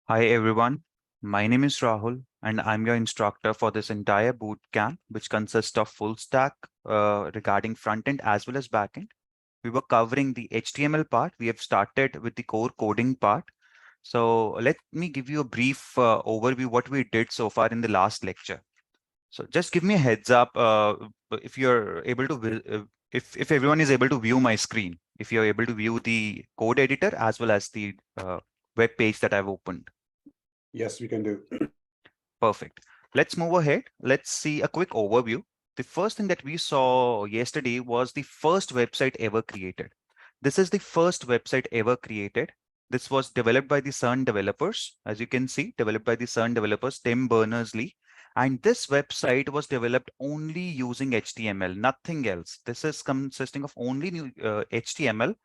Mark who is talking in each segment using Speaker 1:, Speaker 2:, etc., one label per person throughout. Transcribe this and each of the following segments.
Speaker 1: Hi everyone, my name is Rahul and I'm your instructor for this entire boot camp, which consists of full stack regarding front end as well as back end. We were covering the HTML part. We have started with the core coding part. So let me give you a brief overview what we did so far in the last lecture. So just give me a heads up if you're able to, if everyone is able to view my screen, if you're able to view the code editor as well as the web page that I've opened.
Speaker 2: Yes, we can do.
Speaker 1: Perfect. Let's move ahead. Let's see a quick overview. The first thing that we saw yesterday was the first website ever created. This is the first website ever created. This was developed by the CERN developers. As you can see, developed by the CERN developers, Tim Berners-Lee. And this website was developed only using HTML, nothing else. This is consisting of only HTML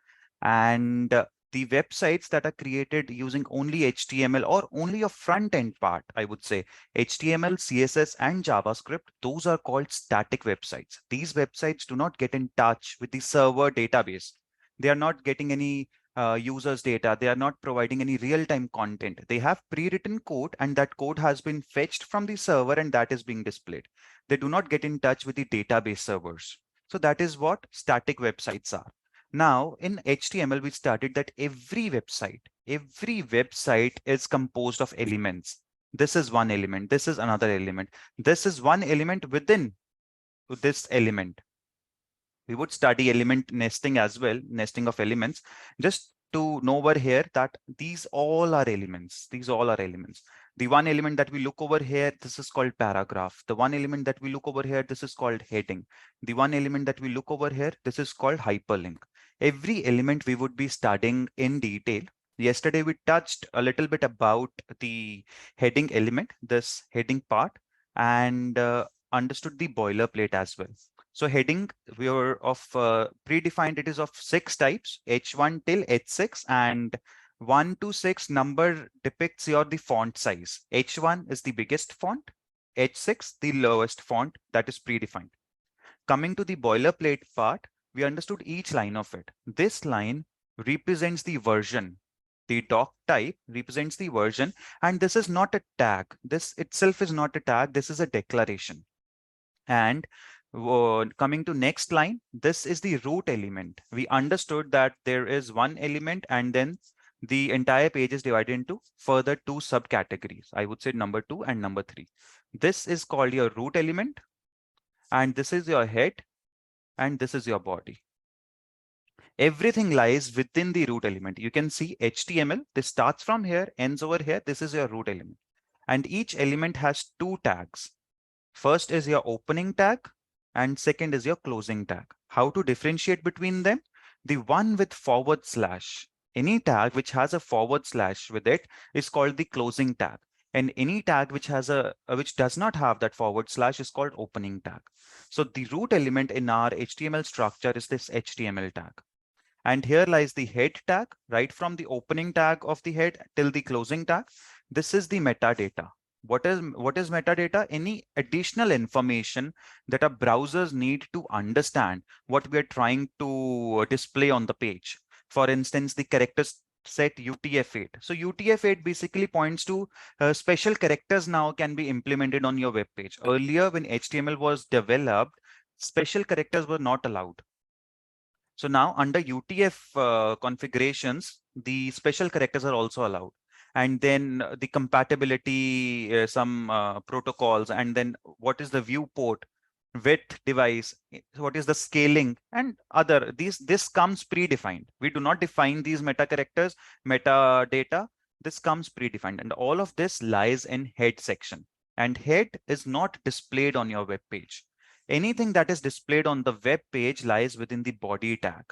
Speaker 1: and the websites that are created using only HTML or only a front end part, I would say HTML, CSS, and JavaScript, those are called static websites. These websites do not get in touch with the server database. They are not getting any users data. They are not providing any real-time content. They have pre-written code and that code has been fetched from the server and that is being displayed. They do not get in touch with the database servers. So that is what static websites are. Now in HTML, we started that every website is composed of elements. This is one element. This is another element. This is one element within this element. We would study element nesting as well, nesting of elements, just to know over here that these all are elements. These all are elements. The one element that we look over here, this is called paragraph. The one element that we look over here, this is called heading. The one element that we look over here, this is called hyperlink. Every element we would be studying in detail. Yesterday, we touched a little bit about the heading element, this heading part, and understood the boilerplate as well. So heading, we are of predefined, it is of 6 types, H1 till H6, and 1 to 6 number depicts your the font size. H1 is the biggest font, H6 the lowest font that is predefined. Coming to the boilerplate part, we understood each line of it. This line represents the version. The doc type represents the version, and this is not a tag. This itself is not a tag. This is a declaration. And coming to next line, this is the root element. We understood that there is one element and then the entire page is divided into further 2 subcategories. I would say number 2 and number 3. This is called your root element, and this is your head, and this is your body. Everything lies within the root element. You can see HTML, this starts from here, ends over here. This is your root element. And each element has 2 tags. First is your opening tag and second is your closing tag. How to differentiate between them? The one with forward slash. Any tag which has a forward slash with it is called the closing tag. And any tag which has which does not have that forward slash is called opening tag. So the root element in our HTML structure is this HTML tag. And here lies the head tag, right from the opening tag of the head till the closing tag. This is the metadata. What is metadata? Any additional information that our browsers need to understand what we are trying to display on the page. For instance, the character set UTF-8. So UTF-8 basically points to special characters now can be implemented on your web page. Earlier, when HTML was developed, special characters were not allowed. So now under UTF configurations, the special characters are also allowed. And then the compatibility, some protocols, and then what is the viewport, width device, what is the scaling, and other. This comes predefined. We do not define these meta characters, metadata. This comes predefined, and all of this lies in head section. And head is not displayed on your web page. Anything that is displayed on the web page lies within the body tag.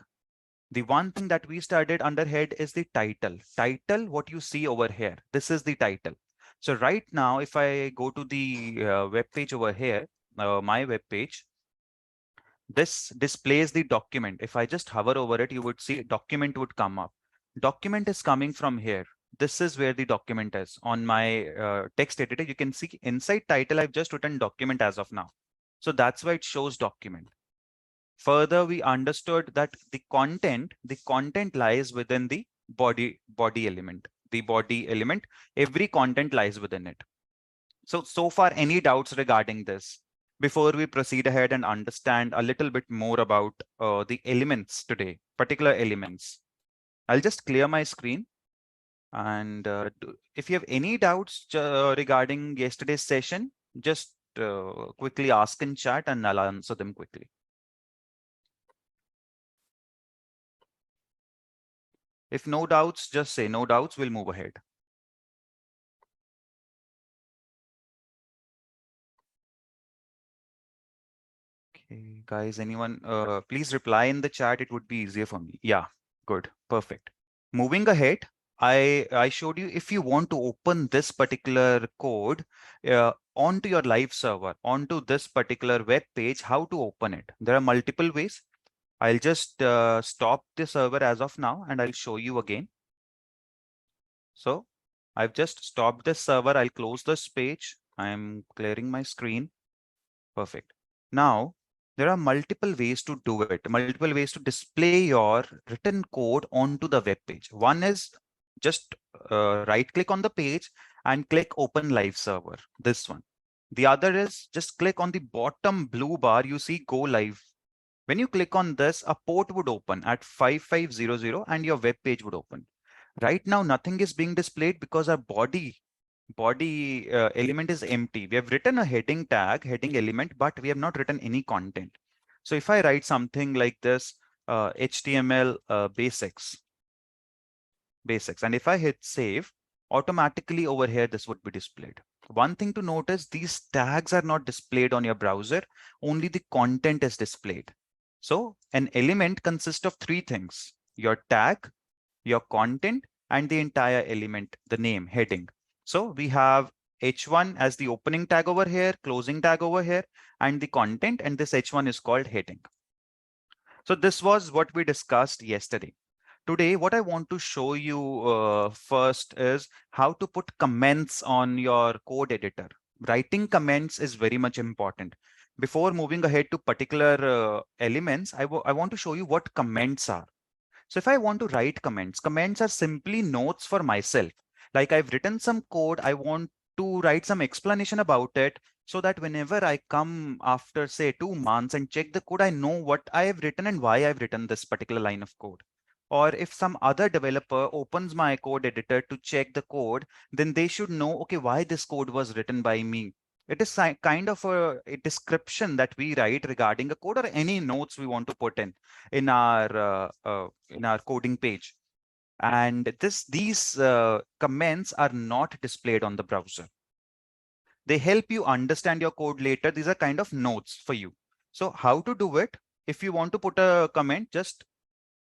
Speaker 1: The one thing that we studied under head is the title. Title, what you see over here, this is the title. So right now, if I go to the web page over here, my web page, this displays the document. If I just hover over it, you would see document would come up. Document is coming from here. This is where the document is. On my text editor, you can see inside title, I've just written document as of now. So that's why it shows document. Further, we understood that the content lies within the body element. the body element. Every content lies within it. So far, any doubts regarding this before we proceed ahead and understand a little bit more about the elements today, particular elements? I'll just clear my screen. And if you have any doubts regarding yesterday's session, just quickly ask in chat and I'll answer them quickly. If no doubts, just say no doubts, we'll move ahead. Okay, guys, anyone, please reply in the chat. It would be easier for me. Yeah, good, perfect. Moving ahead, I showed you if you want to open this particular code onto your live server, onto this particular web page, how to open it. There are multiple ways. I'll just stop the server as of now and I'll show you again. So I've just stopped this server. I'll close this page. I'm clearing my screen. Perfect. Now, there are multiple ways to do it, multiple ways to display your written code onto the web page. One is just right click on the page and click open live server, this one. The other is just click on the bottom blue bar, you see go live. When you click on this, a port would open at 5500 and your web page would open. Right now, nothing is being displayed because our body element is empty. We have written a heading tag, heading element, but we have not written any content. So if I write something like this, HTML basics, and if I hit save, automatically over here, this would be displayed. One thing to notice, these tags are not displayed on your browser, only the content is displayed. So an element consists of three things: your tag, your content, and the entire element, the name, heading. So we have h1 as the opening tag over here, closing tag over here, and the content, and this h1 is called heading. So this was what we discussed yesterday. Today, what I want to show you first is how to put comments on your code editor. Writing comments is very much important. Before moving ahead to particular elements, I want to show you what comments are. So if I want to write comments, comments are simply notes for myself. Like I've written some code, I want to write some explanation about it so that whenever I come after say 2 months and check the code, I know what I have written and why I've written this particular line of code. Or if some other developer opens my code editor to check the code, then they should know, okay, why this code was written by me. It is kind of a description that we write regarding a code or any notes we want to put in our coding page. And these comments are not displayed on the browser. They help you understand your code later. These are kind of notes for you. So how to do it? If you want to put a comment, just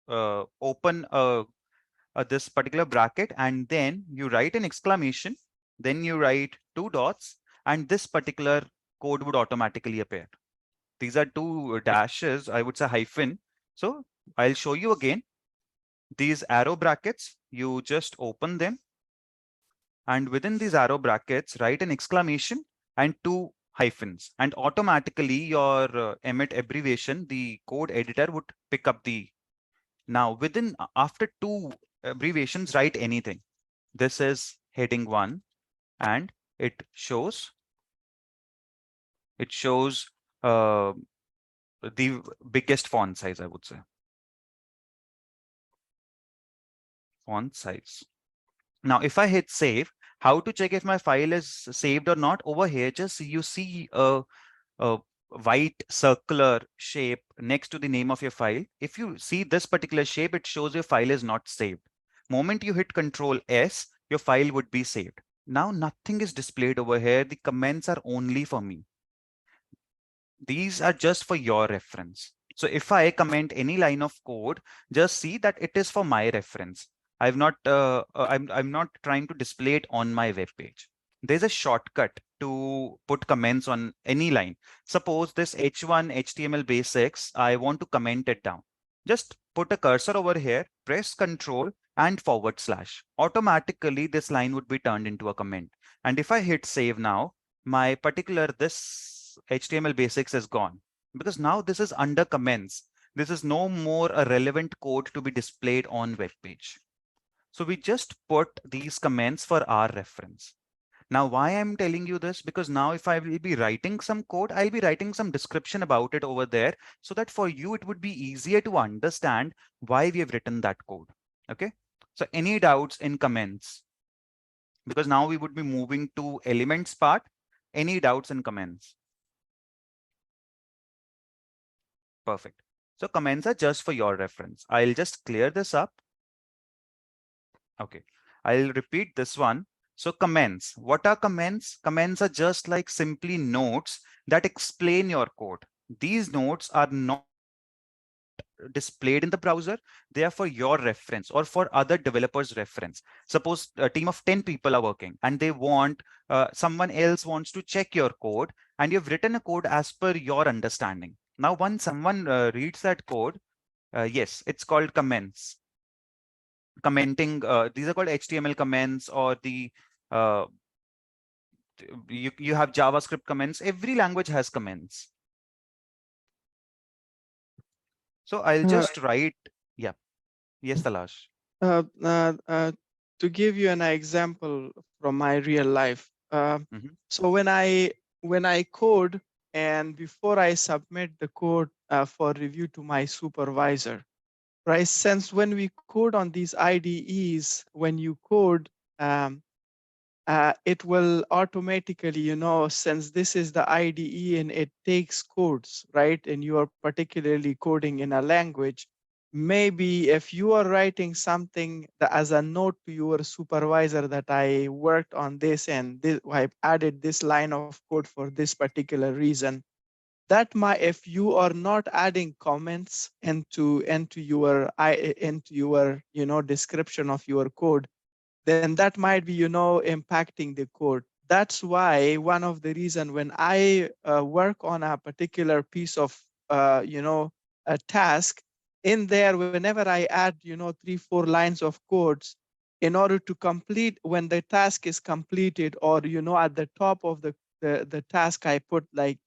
Speaker 1: open this particular bracket and then you write an exclamation, then you write 2 dots, and this particular code would automatically appear. These are 2 dashes, I would say hyphen. So I'll show you again. These arrow brackets, you just open them, and within these arrow brackets, write an exclamation and 2 hyphens, and automatically your emit abbreviation, the code editor would pick up the. Now within after 2 abbreviations, write anything. This is heading 1, and it shows uh, the biggest font size, I would say. Font size. Now, if I hit save, how to check if my file is saved or not? Over here, just you see a white circular shape next to the name of your file. If you see this particular shape, it shows your file is not saved. Moment you hit Control S, your file would be saved. Now nothing is displayed over here. The comments are only for me. These are just for your reference. So if I comment any line of code, just see that it is for my reference. I'm not trying to display it on my web page. There's a shortcut to put comments on any line. Suppose this h1 HTML basics, I want to comment it down. Just put a cursor over here, press Control and /. Automatically, this line would be turned into a comment. And if I hit save now, my particular this HTML basics is gone, because now this is under comments. This is no more a relevant code to be displayed on web page. So we just put these comments for our reference. Now, why I'm telling you this? Because now if I will be writing some code, I'll be writing some description about it over there so that for you, it would be easier to understand why we have written that code. Okay. So any doubts in comments? Because now we would be moving to elements part. Any doubts in comments? Perfect. So comments are just for your reference. I'll just clear this up. Okay. I'll repeat this one. So comments, what are comments? Comments are just like simply notes that explain your code. These notes are not displayed in the browser. They are for your reference or for other developers' reference. Suppose a team of 10 people are working and they want someone else wants to check your code and you've written a code as per your understanding. Now, once someone reads that code, yes, it's called comments. Commenting, these are called HTML comments or uh, you have JavaScript comments. Every language has comments. So I'll
Speaker 3: Uh,
Speaker 1: just write, yeah, yes, Talash.
Speaker 3: uh, uh, uh, to give you an example from my real life,
Speaker 1: Mhm.
Speaker 3: so when I code and before I submit the code for review to my supervisor, right? Since when we code on these IDEs, when you code, um, it will automatically, since this is the IDE and it takes codes, right? And you are particularly coding in a language, maybe if you are writing something as a note to your supervisor that I worked on this and this, I've added this line of code for this particular reason, that might, if you are not adding comments into your description of your code, then that might be impacting the code. That's why one of the reason when I work on a particular piece of a task, in there whenever I add 3-4 lines of codes, in order to complete, when the task is completed, or at the top of the task, I put, like,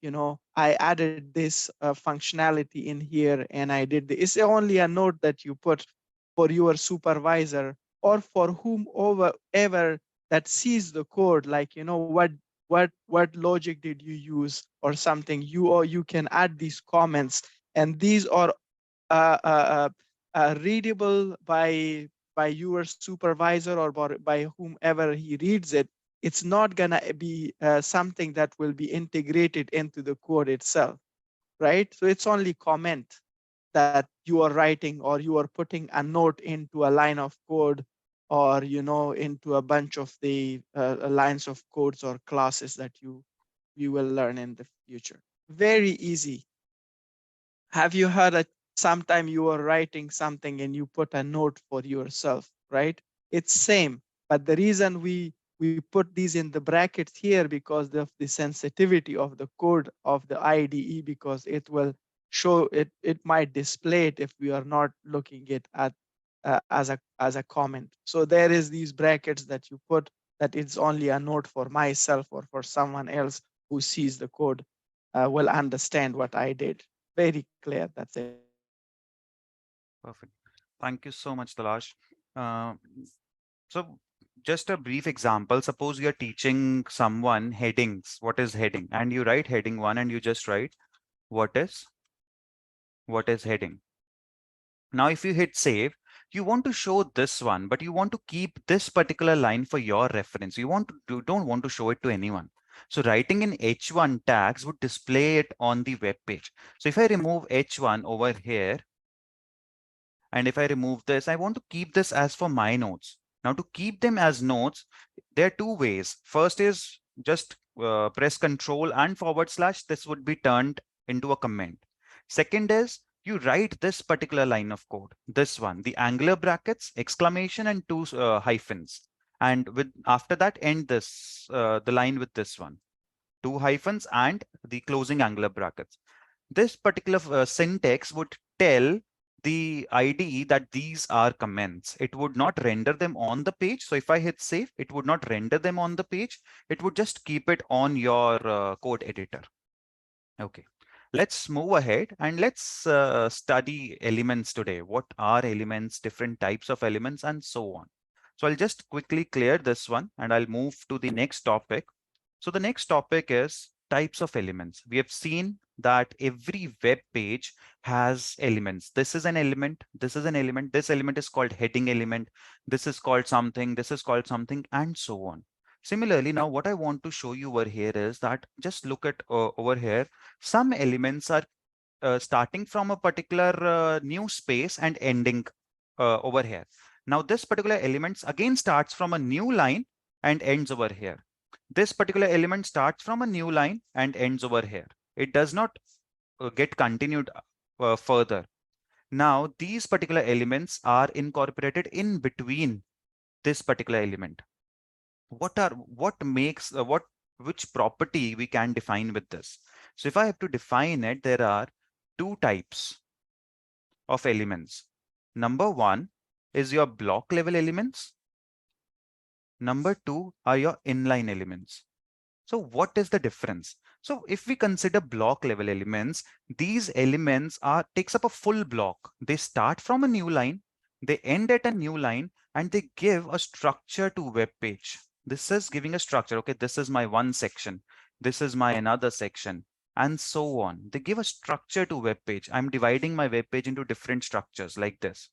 Speaker 3: I added this functionality in here and I did this. It's only a note that you put for your supervisor or for whomever ever that sees the code, like, what logic did you use or something. You can add these comments, and these are readable by your supervisor or by whomever he reads it. It's not gonna be something that will be integrated into the code itself, right? So it's only comment that you are writing, or you are putting a note into a line of code, or into a bunch of the lines of codes or classes that you will learn in the future. Very easy. Have you heard that sometime you are writing something and you put a note for yourself, right? It's same, but the reason we put these in the brackets here because of the sensitivity of the code of the IDE, because it will show it, it might display it if we are not looking it at as a comment. So there is these brackets that you put, that it's only a note for myself or for someone else who sees the code will understand what I did. Very clear. That's it.
Speaker 1: Perfect. Thank you so much, Talash. Uh, so just a brief example. Suppose you're teaching someone headings. What is heading? And you write heading one and you just write what is what is heading. Now, if you hit save, you want to show this one, but you want to keep this particular line for your reference. You don't want to show it to anyone. So writing in H1 tags would display it on the web page. So if I remove H1 over here, and if I remove this, I want to keep this as for my notes. Now to keep them as notes, there are two ways. First is just press Control and / This would be turned into a comment. Second is you write this particular line of code, this one, the angular brackets, exclamation, and two hyphens. And with after that, end this the line with this one, two hyphens and the closing angular brackets. This particular syntax would tell the IDE that these are comments. It would not render them on the page. So if I hit save, it would not render them on the page. It would just keep it on your code editor. Okay. Let's move ahead and let's study elements today. What are elements, different types of elements, and so on. So I'll just quickly clear this one and I'll move to the next topic. So the next topic is types of elements. We have seen that every web page has elements. This is an element. This is an element. This element is called heading element. This is called something. This is called something, and so on. Similarly, now what I want to show you over here is that just look at over here. Some elements are starting from a particular new space and ending over here. Now this particular elements again starts from a new line and ends over here. This particular element starts from a new line and ends over here. It does not get continued further. Now these particular elements are incorporated in between this particular element. What makes which property we can define with this? So if I have to define it, there are two types of elements. Number one is your block level elements. Number two are your inline elements. So what is the difference? So if we consider block level elements, these elements takes up a full block. They start from a new line, they end at a new line, and they give a structure to web page. This is giving a structure. Okay, this is my one section. This is my another section, and so on. They give a structure to web page. I'm dividing my web page into different structures like this.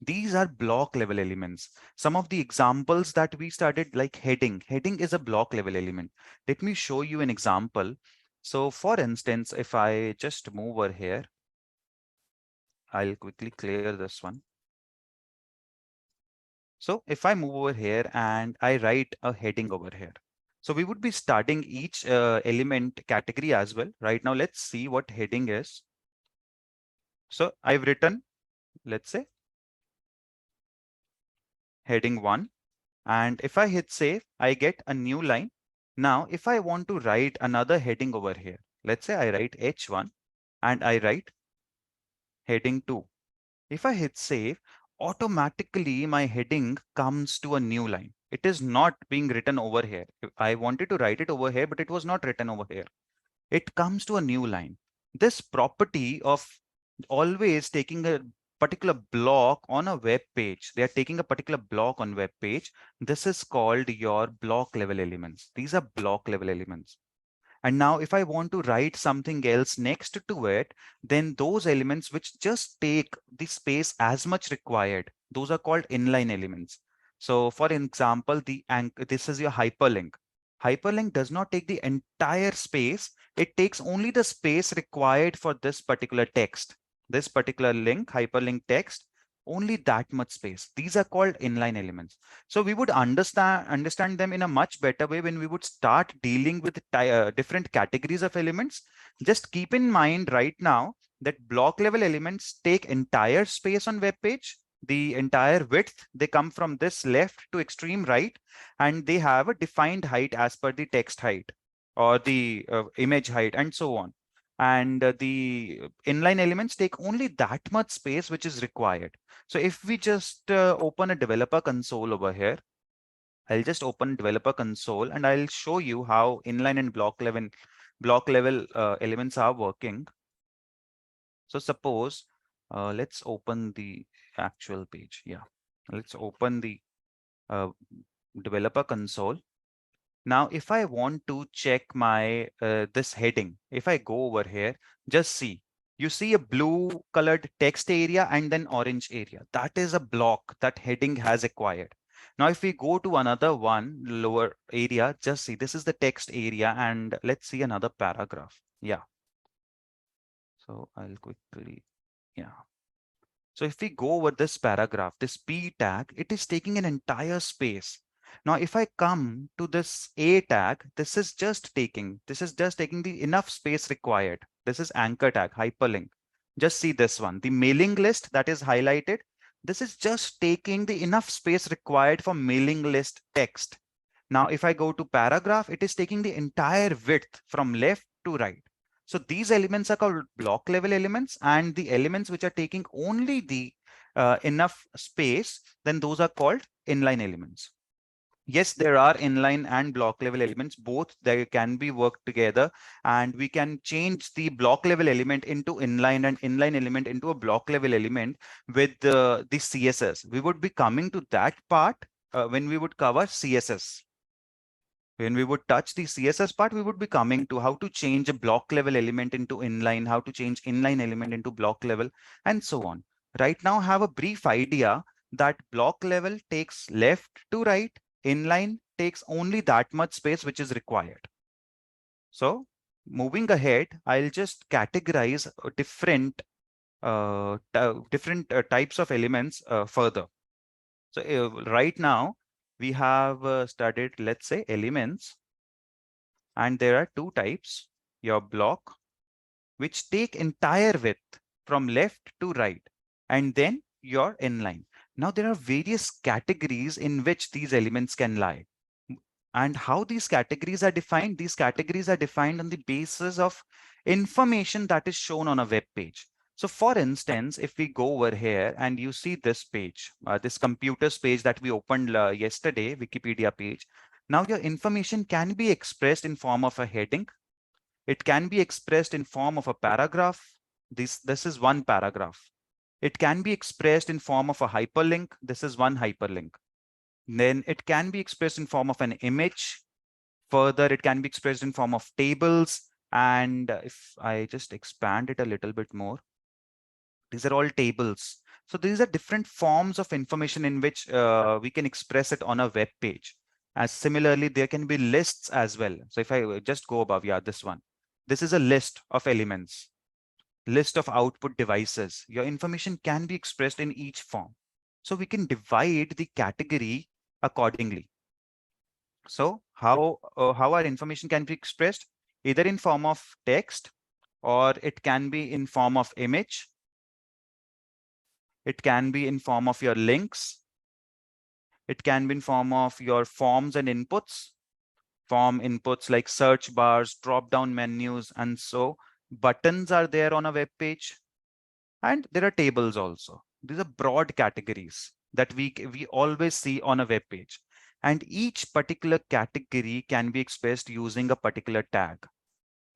Speaker 1: These are block level elements. Some of the examples that we started, like heading. Heading is a block level element. Let me show you an example. So for instance, if I just move over here, I'll quickly clear this one. So if I move over here and I write a heading over here. So we would be starting each element category as well. Right now, let's see what heading is. So I've written, let's say, heading 1. And if I hit save, I get a new line. Now, if I want to write another heading over here, let's say I write H1 and I write heading 2. If I hit save, automatically my heading comes to a new line. It is not being written over here. I wanted to write it over here, but it was not written over here. It comes to a new line. This property of always taking a particular block on a web page, they are taking a particular block on web page. This is called your block level elements. These are block level elements. And now if I want to write something else next to it, then those elements which just take the space as much required, those are called inline elements. So for example, this is your hyperlink. Hyperlink does not take the entire space. It takes only the space required for this particular text, this particular link, hyperlink text, only that much space. These are called inline elements. So we would understand them in a much better way when we would start dealing with different categories of elements. Just keep in mind right now that block level elements take entire space on web page, the entire width. They come from this left to extreme right, and they have a defined height as per the text height or the image height and so on. And the inline elements take only that much space which is required. So if we just open a developer console over here, I'll just open developer console and I'll show you how inline and block level elements are working. So suppose let's open the actual page. Yeah, let's open the uh, developer console. Now, if I want to check my this heading, if I go over here, just see, you see a blue colored text area and then orange area. That is a block that heading has acquired. Now, if we go to another one lower area, just see, this is the text area, and let's see another paragraph. Yeah. So I'll quickly, yeah. So if we go over this paragraph, this P tag, it is taking an entire space. Now, if I come to this A tag, this is just taking the enough space required. This is anchor tag, hyperlink. Just see this one, the mailing list that is highlighted. This is just taking the enough space required for mailing list text. Now, if I go to paragraph, it is taking the entire width from left to right. So these elements are called block level elements, and the elements which are taking only the enough space, then those are called inline elements. Yes, there are inline and block level elements. Both they can be worked together, and we can change the block level element into inline and inline element into a block level element with the CSS. We would be coming to that part when we would cover CSS. When we would touch the CSS part, we would be coming to how to change a block level element into inline, how to change inline element into block level, and so on. Right now, have a brief idea that block level takes left to right, inline takes only that much space which is required. So moving ahead, I'll just categorize different types of elements further. So right now, we have studied, let's say, elements. And there are two types, your block, which take entire width from left to right, and then your inline. Now there are various categories in which these elements can lie. And how these categories are defined? These categories are defined on the basis of information that is shown on a web page. So for instance, if we go over here and you see this page, this computers page that we opened yesterday, Wikipedia page, now your information can be expressed in form of a heading. It can be expressed in form of a paragraph. This is one paragraph. It can be expressed in form of a hyperlink. This is one hyperlink. Then it can be expressed in form of an image. Further, it can be expressed in form of tables. And if I just expand it a little bit more, these are all tables. So these are different forms of information in which we can express it on a web page. As similarly, there can be lists as well. So if I just go above, yeah, this one. This is a list of elements, list of output devices. Your information can be expressed in each form. So we can divide the category accordingly. So how our information can be expressed? Either in form of text, or it can be in form of image. It can be in form of your links. It can be in form of your forms and inputs. Form inputs like search bars, drop-down menus, and so buttons are there on a web page. And there are tables also. These are broad categories that we always see on a web page. And each particular category can be expressed using a particular tag.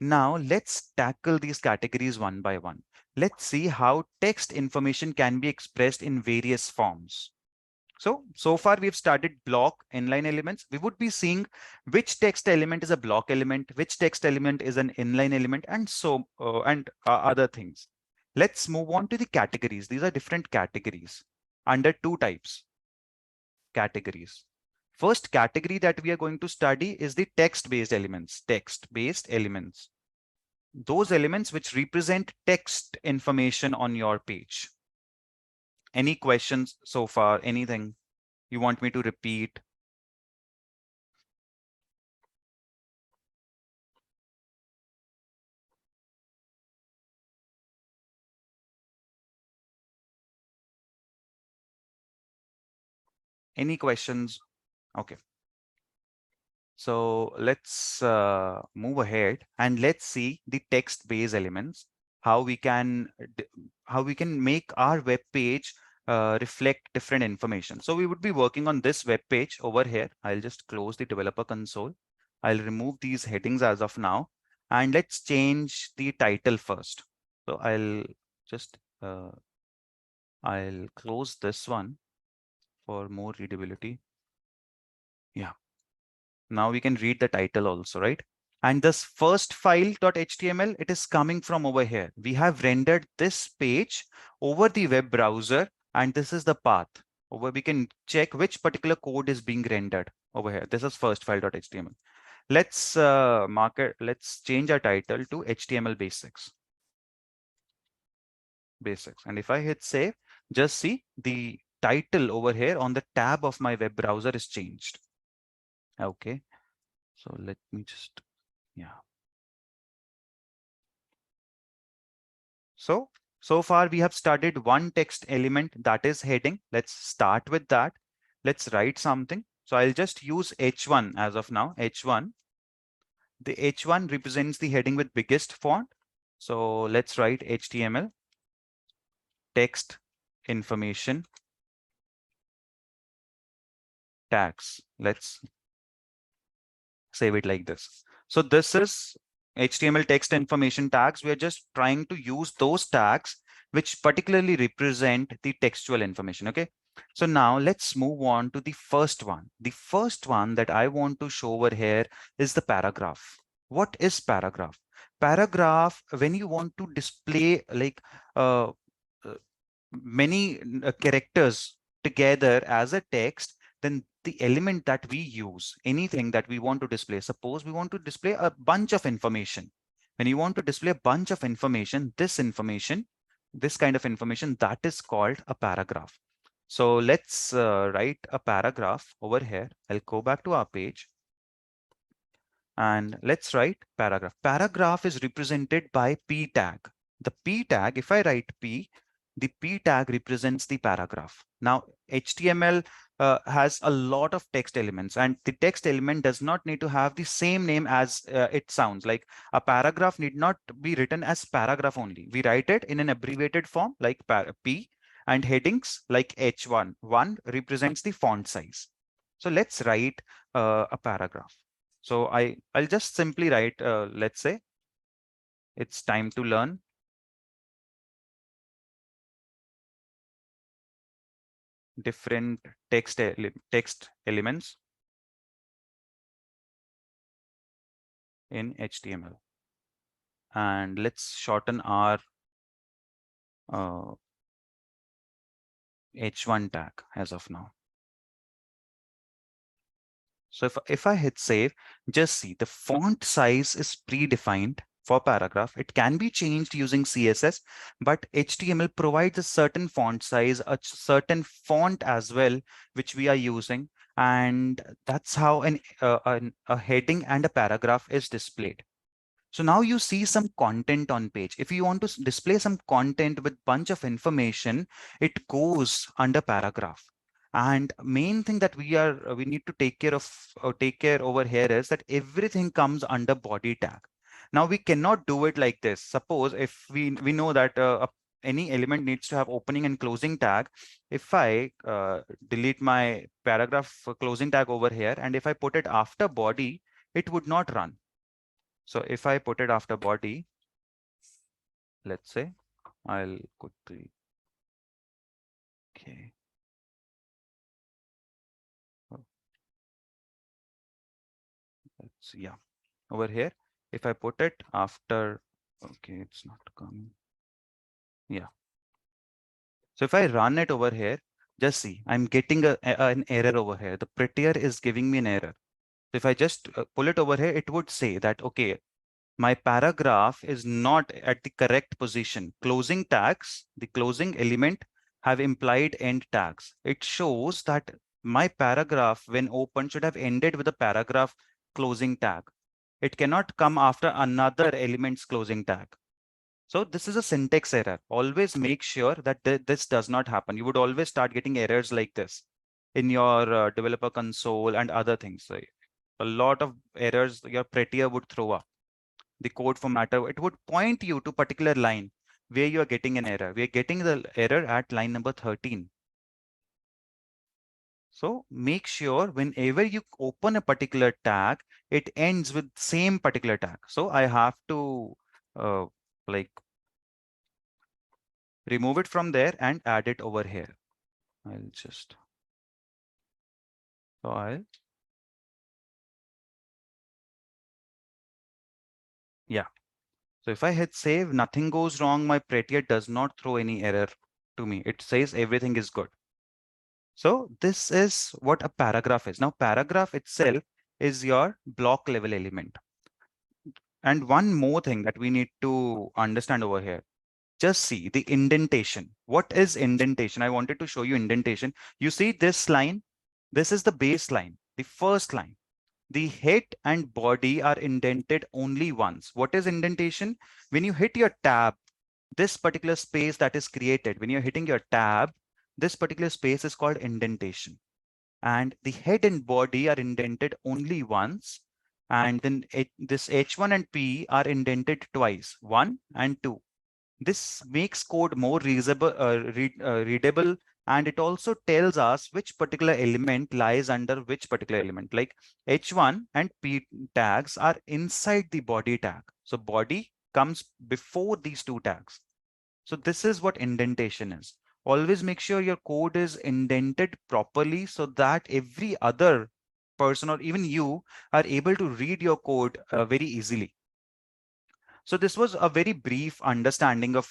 Speaker 1: Now let's tackle these categories one by one. Let's see how text information can be expressed in various forms. So far we've started block inline elements. We would be seeing which text element is a block element, which text element is an inline element, and so other things. Let's move on to the categories. These are different categories under two types categories. First category that we are going to study is the text-based elements. Text-based elements. Those elements which represent text information on your page. Any questions so far? Anything you want me to repeat? Any questions? Okay. So let's move ahead and let's see the text-based elements, how we can make our web page reflect different information. So we would be working on this web page over here. I'll just close the developer console. I'll remove these headings as of now, and let's change the title first. So just I'll close this one for more readability. Yeah. Now we can read the title also, right? And this first file.html, it is coming from over here. We have rendered this page over the web browser, and this is the path. Over we can check which particular code is being rendered over here. This is first file.html. Let's let's change our title to HTML basics. Basics. And if I hit save, just see the title over here on the tab of my web browser is changed. Okay. So let me just, yeah. So far we have studied one text element, that is heading. Let's start with that. Let's write something. So I'll just use H1 as of now, H1. The H1 represents the heading with biggest font. So let's write HTML, text information, tags. Let's save it like this. So this is HTML text information tags. We're just trying to use those tags which particularly represent the textual information. Okay. So now let's move on to the first one. The first one that I want to show over here is the paragraph. What is paragraph? Paragraph, when you want to display like uh, uh, many characters together as a text, then the element that we use, anything that we want to display, suppose we want to display a bunch of information. When you want to display a bunch of information, this kind of information, that is called a paragraph. So let's write a paragraph over here. I'll go back to our page and let's write paragraph. Paragraph is represented by P tag. The P tag, if I write P, the P tag represents the paragraph. Now, HTML has a lot of text elements, and the text element does not need to have the same name as it sounds. Like a paragraph need not be written as paragraph only. We write it in an abbreviated form like P, and headings like H1. One represents the font size. So let's write a paragraph. So I'll just simply write, let's say it's time to learn different text elements in HTML. And let's shorten our H1 tag as of now. So if I hit save, just see the font size is predefined for paragraph. It can be changed using CSS, but HTML provides a certain font size, a certain font as well, which we are using. And that's how a heading and a paragraph is displayed. So now you see some content on page. If you want to display some content with bunch of information, it goes under paragraph. And main thing that we need to take care of or take care over here is that everything comes under body tag. Now we cannot do it like this. Suppose if we know that any element needs to have opening and closing tag. If I delete my paragraph closing tag over here, and if I put it after body, it would not run. So if I put it after body, let's say I'll quickly, okay. Let's yeah, over here, if I put it after, okay, it's not coming. Yeah. So if I run it over here, just see, I'm getting an error over here. The prettier is giving me an error. So if I just pull it over here, it would say that, okay, my paragraph is not at the correct position. Closing tags, the closing element have implied end tags. It shows that my paragraph when opened should have ended with a paragraph closing tag. It cannot come after another element's closing tag. So this is a syntax error. Always make sure that this does not happen. You would always start getting errors like this in your developer console and other things. So a lot of errors your prettier would throw up. The code formatter, it would point you to particular line where you are getting an error. We are getting the error at line number 13. So make sure whenever you open a particular tag, it ends with same particular tag. So I have to like remove it from there and add it over here. I'll just, so I'll, yeah. So if I hit save, nothing goes wrong. My Prettier does not throw any error to me. It says everything is good. So this is what a paragraph is. Now, paragraph itself is your block level element. And one more thing that we need to understand over here. Just see the indentation. What is indentation? I wanted to show you indentation. You see this line? This is the baseline, the first line. The head and body are indented only once. What is indentation? When you hit your tab, this particular space that is created, when you're hitting your tab, this particular space is called indentation. And the head and body are indented only once. And then this H1 and P are indented twice, 1 and 2. This makes code more readable And it also tells us which particular element lies under which particular element. Like H1 and P tags are inside the body tag. So body comes before these two tags. So this is what indentation is. Always make sure your code is indented properly so that every other person or even you are able to read your code very easily. So this was a very brief understanding of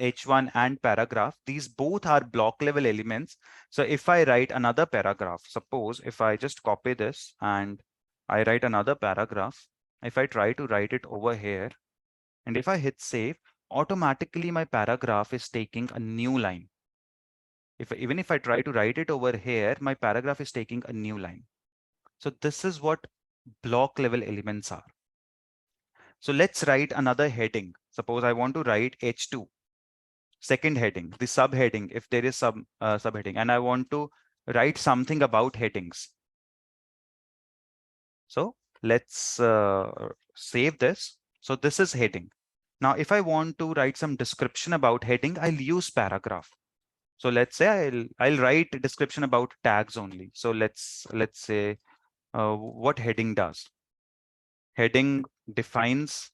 Speaker 1: H1 and paragraph. These both are block level elements. So if I write another paragraph, suppose if I just copy this and I write another paragraph, if I try to write it over here, and if I hit save, automatically my paragraph is taking a new line. Even if I try to write it over here, my paragraph is taking a new line. So this is what block level elements are. So let's write another heading. Suppose I want to write H2, second heading, the subheading, if there is some subheading, and I want to write something about headings. So let's save this. So this is heading. Now, if I want to write some description about heading, I'll use paragraph. So let's say I'll write a description about tags only. So let's say what heading does. Heading defines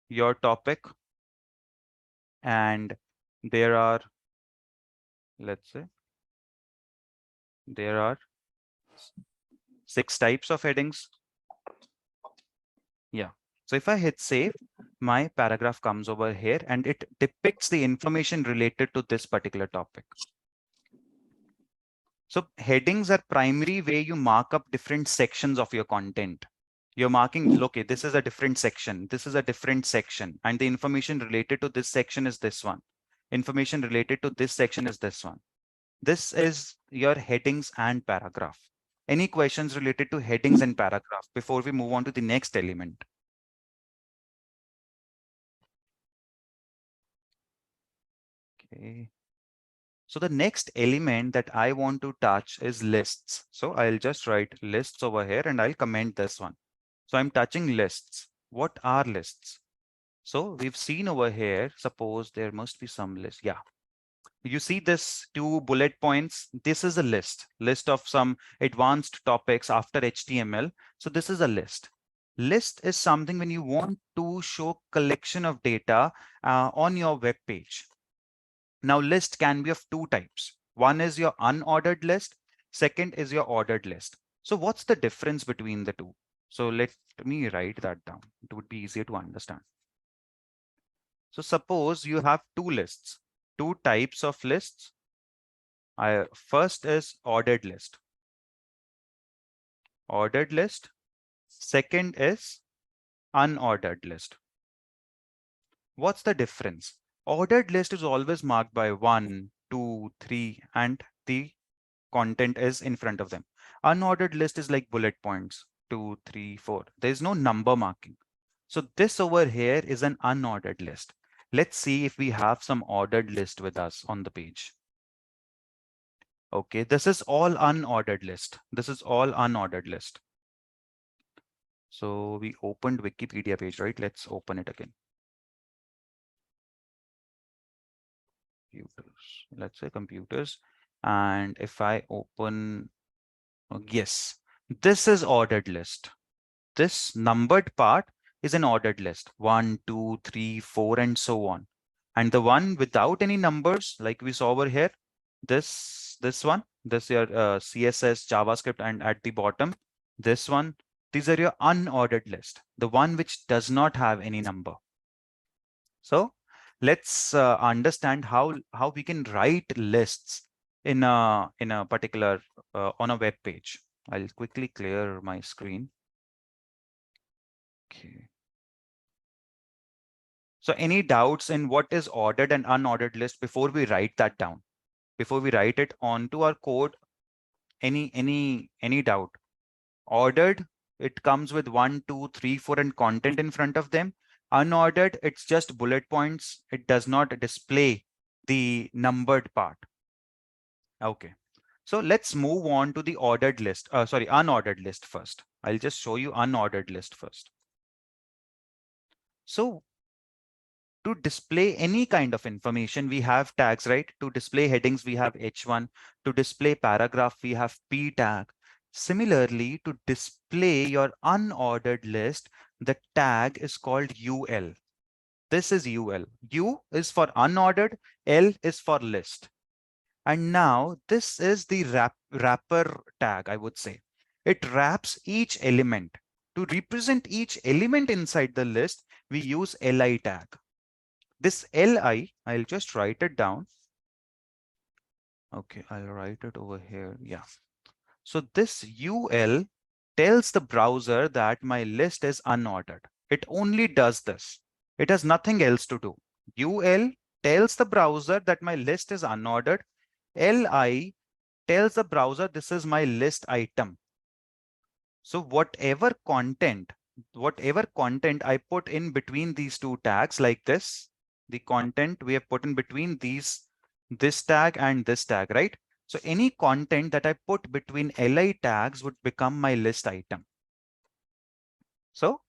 Speaker 1: your topic, and there are, let's say, there are 6 types of headings. Yeah. So if I hit save, my paragraph comes over here and it depicts the information related to this particular topic. So headings are primary way you mark up different sections of your content. You're marking, okay, this is a different section. This is a different section. And the information related to this section is this one. Information related to this section is this one. This is your headings and paragraph. Any questions related to headings and paragraph before we move on to the next element? Okay. So the next element that I want to touch is lists. So I'll just write lists over here and I'll comment this one. So I'm touching lists. What are lists? So we've seen over here, suppose there must be some list. Yeah. You see this 2 bullet points. This is a list of some advanced topics after HTML. So this is a list. List is something when you want to show collection of data on your web page. Now list can be of 2 types. One is your unordered list. Second is your ordered list. So what's the difference between the two? So let me write that down. It would be easier to understand. So suppose you have 2 lists, 2 types of lists. First is ordered list. Ordered list. Second is unordered list. What's the difference? Ordered list is always marked by 1, 2, 3, and the content is in front of them. Unordered list is like bullet points, 2, 3, 4. There's no number marking. So this over here is an unordered list. Let's see if we have some ordered list with us on the page. Okay, this is all unordered list. This is all unordered list. So we opened Wikipedia page, right? Let's open it again. Computers. Let's say computers. And if I open, yes, this is ordered list. This numbered part is an ordered list, 1, 2, 3, 4, and so on. And the one without any numbers, like we saw over here, this one, this your CSS, JavaScript, and at the bottom, this one, these are your unordered list, the one which does not have any number. So let's understand how we can write lists in a particular on a web page. I'll quickly clear my screen. Okay. So any doubts in what is ordered and unordered list before we write that down? Before we write it onto our code, any doubt? Ordered, it comes with 1, 2, 3, 4 and content in front of them. Unordered, it's just bullet points. It does not display the numbered part. Okay. So let's move on to the ordered list. Sorry, unordered list first. I'll just show you unordered list first. So To display any kind of information, we have tags, right? To display headings, we have H1. To display paragraph, we have P tag. Similarly, to display your unordered list, the tag is called UL. This is UL. U is for unordered, L is for list. And now this is the wrapper tag, I would say. It wraps each element. To represent each element inside the list, we use LI tag. This LI, I'll just write it down. Okay, I'll write it over here. Yeah. So this UL tells the browser that my list is unordered. It only does this. It has nothing else to do. UL tells the browser that my list is unordered. LI tells the browser this is my list item. So whatever content I put in between these two tags like this, the content we have put in between this tag and this tag, right? So any content that I put between LI tags would become my list item. So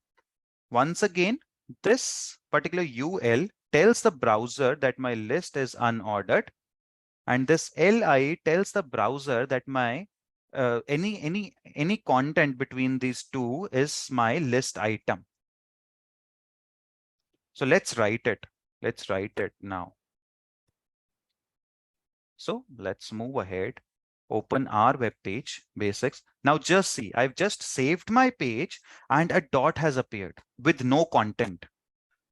Speaker 1: once again, this particular UL tells the browser that my list is unordered, and this LI tells the browser that my any content between these two is my list item. So let's write it. Let's write it now. So let's move ahead. Open our web page basics. Now just see, I've just saved my page and a dot has appeared with no content.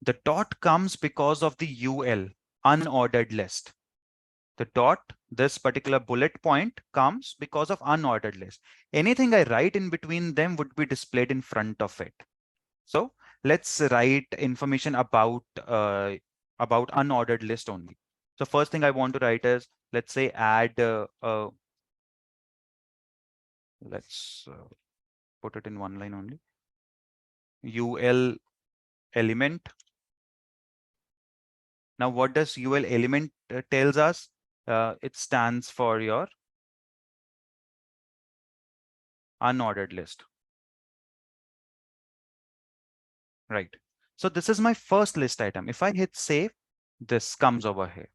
Speaker 1: The dot comes because of the UL, unordered list. The dot, this particular bullet point, comes because of unordered list. Anything I write in between them would be displayed in front of it. So let's write information about unordered list only. So first thing I want to write is, let's say add, let's put it in one line only. UL element. Now what does UL element tells us? It stands for your unordered list. Right. So this is my first list item. If I hit save, this comes over here.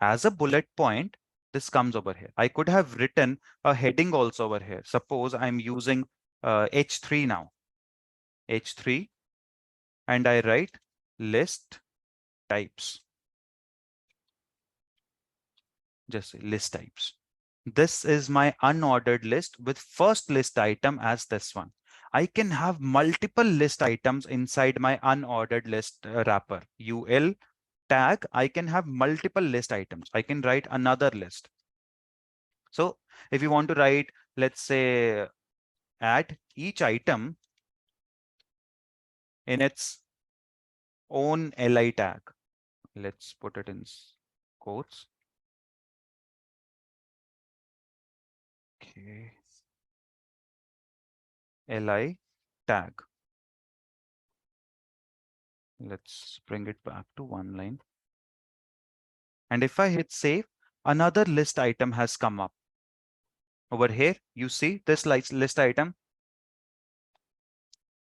Speaker 1: As a bullet point, this comes over here. I could have written a heading also over here. Suppose I'm using H3 now. H3, and I write list types. Just say list types. This is my unordered list with first list item as this one. I can have multiple list items inside my unordered list wrapper. UL tag, I can have multiple list items. I can write another list. So if you want to write, let's say, add each item in its own LI tag. Let's put it in quotes. Okay. LI tag. Let's bring it back to one line. And if I hit save, another list item has come up. Over here, you see this list item.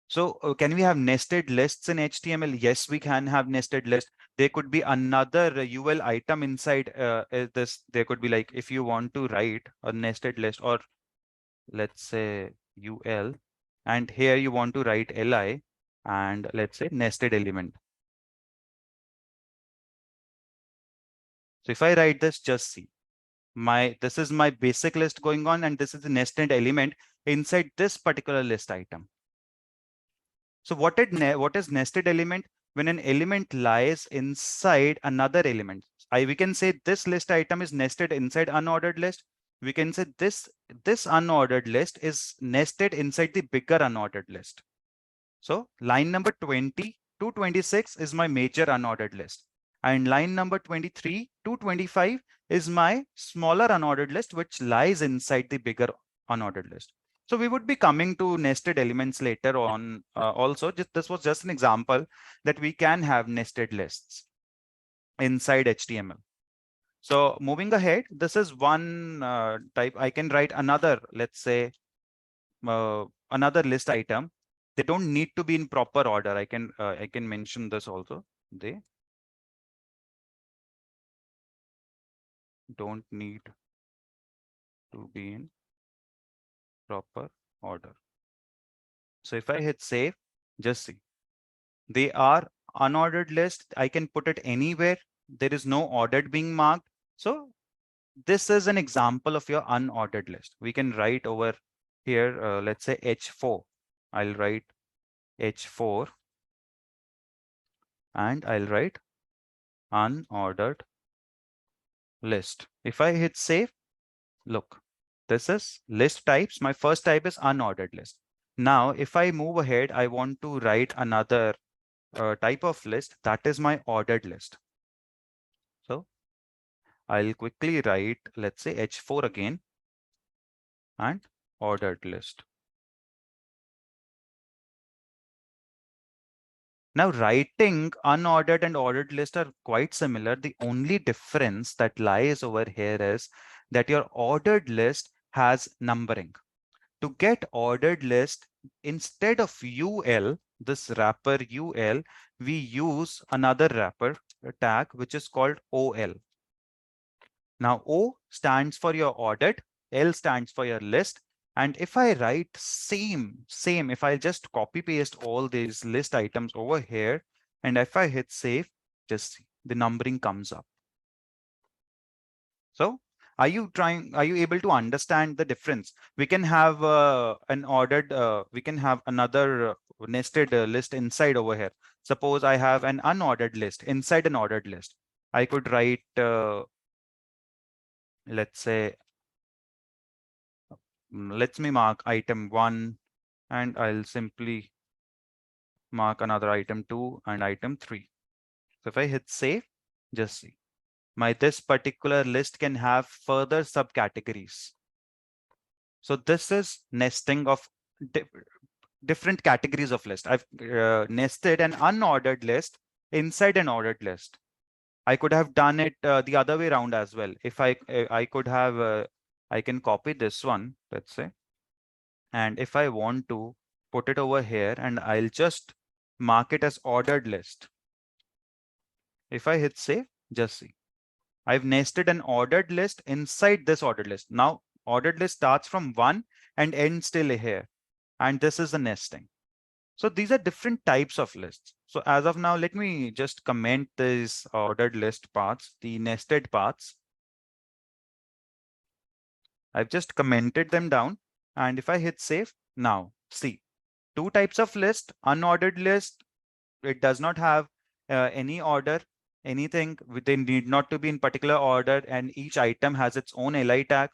Speaker 1: So can we have nested lists in HTML? Yes, we can have nested lists. There could be another UL item inside this. There could be like, if you want to write a nested list, or let's say UL, and here you want to write LI, and let's say nested element. So if I write this, just see. This is my basic list going on, and this is the nested element inside this particular list item. So what is nested element? When an element lies inside another element. We can say this list item is nested inside unordered list. We can say this unordered list is nested inside the bigger unordered list. So line number 20 to 26 is my major unordered list. And line number 23 to 25 is my smaller unordered list, which lies inside the bigger unordered list. So we would be coming to nested elements later on. Also, this was just an example that we can have nested lists inside HTML. So moving ahead, this is one type. I can write another, let's say, another list item. They don't need to be in proper order. I can mention this also. don't need to be in proper order. So if I hit save, just see, they are unordered list. I can put it anywhere. There is no ordered being marked. So this is an example of your unordered list. We can write over here, let's say H4. I'll write H4 and I'll write unordered list. If I hit save, look, this is list types. My first type is unordered list. Now, if I move ahead, I want to write another type of list. That is my ordered list. So I'll quickly write, let's say H4 again and ordered list. Now, writing unordered and ordered list are quite similar. The only difference that lies over here is that your ordered list has numbering. To get ordered list, instead of UL, this wrapper UL, we use another wrapper tag, which is called OL. Now, O stands for your ordered, L stands for your list. And if I write same, if I just copy paste all these list items over here, and if I hit save, just see the numbering comes up. So are you able to understand the difference? We can have an ordered, we can have another nested list inside over here. Suppose I have an unordered list inside an ordered list. I could write, let's say, let me mark item 1 and I'll simply mark another item 2 and item 3. So if I hit save, just see, this particular list can have further subcategories. So this is nesting of different categories of list. I've nested an unordered list inside an ordered list. I could have done it the other way around as well. If I could have, I can copy this one, let's say, and if I want to put it over here and I'll just mark it as ordered list. If I hit save, just see, I've nested an ordered list inside this ordered list. Now ordered list starts from 1 and ends till here. And this is the nesting. So these are different types of lists. So as of now, let me just comment these ordered list paths, the nested paths. I've just commented them down. And if I hit save, now see, two types of list, unordered list, it does not have any order, anything. They need not to be in particular order, and each item has its own li tag.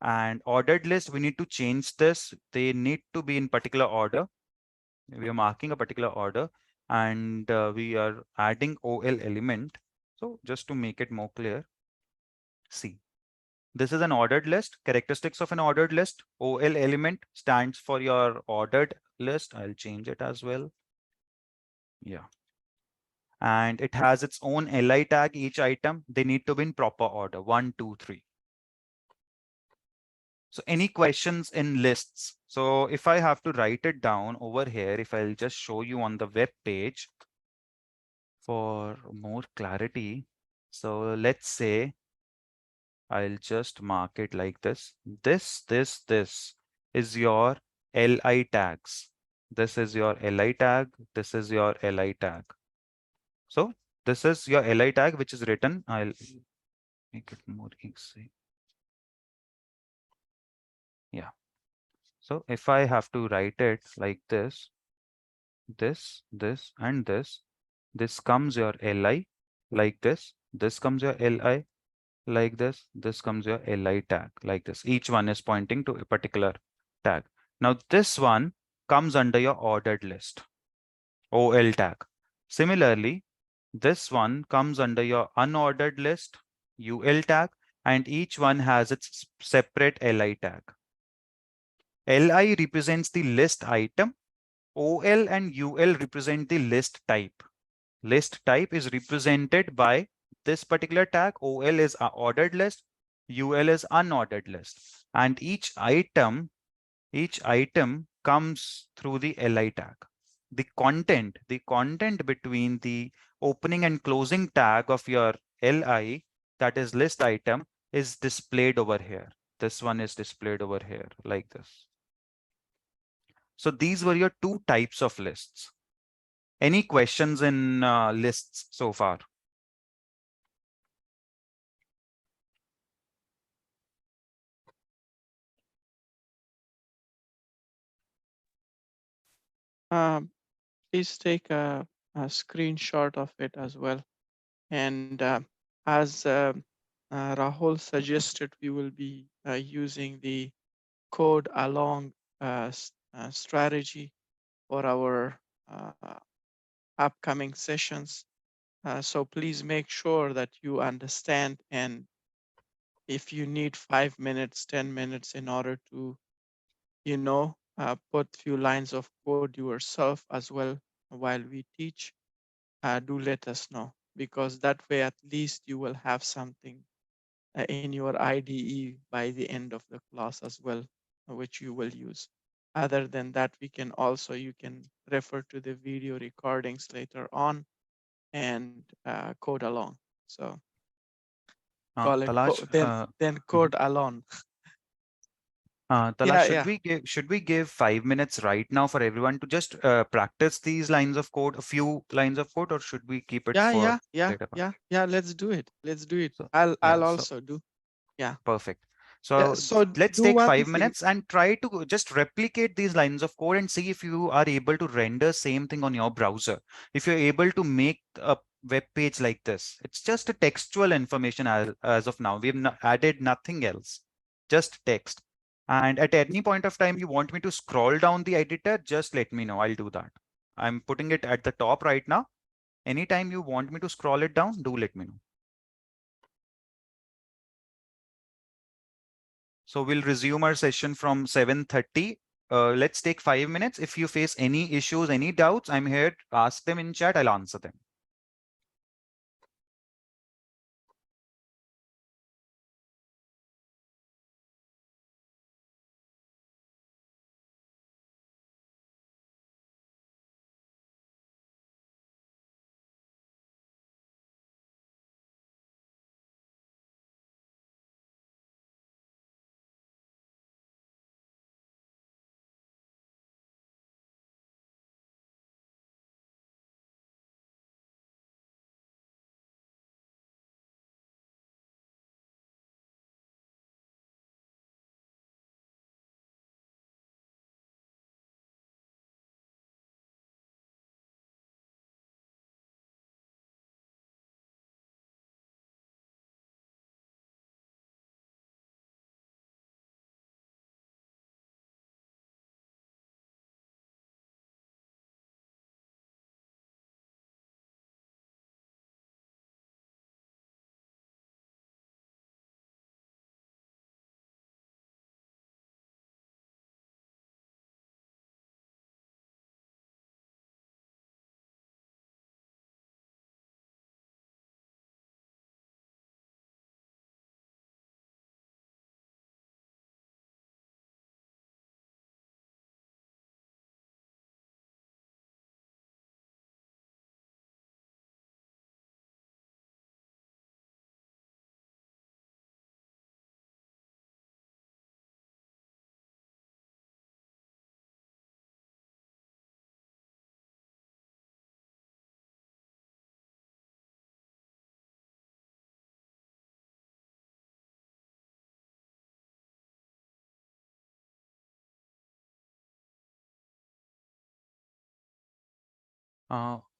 Speaker 1: And ordered list, we need to change this. They need to be in particular order. We are marking a particular order, and we are adding OL element. So just to make it more clear, see, this is an ordered list. Characteristics of an ordered list. OL element stands for your ordered list. I'll change it as well. Yeah. And it has its own li tag, each item. They need to be in proper order, 1, 2, 3. So any questions in lists? So if I have to write it down over here, if I'll just show you on the web page for more clarity. So let's say I'll just mark it like this. This is your li tags. This is your li tag. This is your li tag. So this is your li tag, which is written. I'll make it more easy. Yeah. So if I have to write it like this, and this comes your li like this comes your li like this comes your li tag like this. Each one is pointing to a particular tag. Now this one comes under your ordered list, OL tag. Similarly, this one comes under your unordered list, UL tag, and each one has its separate li tag. Li represents the list item. OL and UL represent the list type. List type is represented by this particular tag. OL is ordered list, UL is unordered list. And each item comes through the li tag. The content between the opening and closing tag of your li, that is list item, is displayed over here. This one is displayed over here like this. So these were your two types of lists. Any questions in lists so far?
Speaker 3: Please take a screenshot of it as well. And as Rahul suggested, we will be using the code along strategy for our upcoming sessions. So please make sure that you understand, and if you need 5 minutes, 10 minutes in order to, put few lines of code yourself as well while we teach, do let us know, because that way at least you will have something in your IDE by the end of the class as well, which you will use. Other than that, you can refer to the video recordings later on and code along. So call it
Speaker 1: Talash,
Speaker 3: then
Speaker 1: mhm.
Speaker 3: code along.
Speaker 1: Talash,
Speaker 3: Yeah, yeah,
Speaker 1: should we give 5 minutes right now for everyone to just practice these lines of code, a few lines of code, or should we keep it
Speaker 3: yeah,
Speaker 1: for
Speaker 3: yeah, yeah,
Speaker 1: later part?
Speaker 3: yeah, yeah. Let's do it. Let's do it.
Speaker 1: So
Speaker 3: I'll
Speaker 1: yeah, so
Speaker 3: also do. Yeah.
Speaker 1: perfect.
Speaker 3: Yeah.
Speaker 1: So
Speaker 3: So
Speaker 1: let's
Speaker 3: do
Speaker 1: take
Speaker 3: one
Speaker 1: 5
Speaker 3: thing.
Speaker 1: minutes and try to just replicate these lines of code and see if you are able to render same thing on your browser. If you're able to make a web page like this, it's just a textual information as of now. We've added nothing else, just text. And at any point of time you want me to scroll down the editor, just let me know. I'll do that. I'm putting it at the top right now. Anytime you want me to scroll it down, do let me know. So we'll resume our session from 7:30. Let's take 5 minutes. If you face any issues, any doubts, I'm here. Ask them in chat. I'll answer them.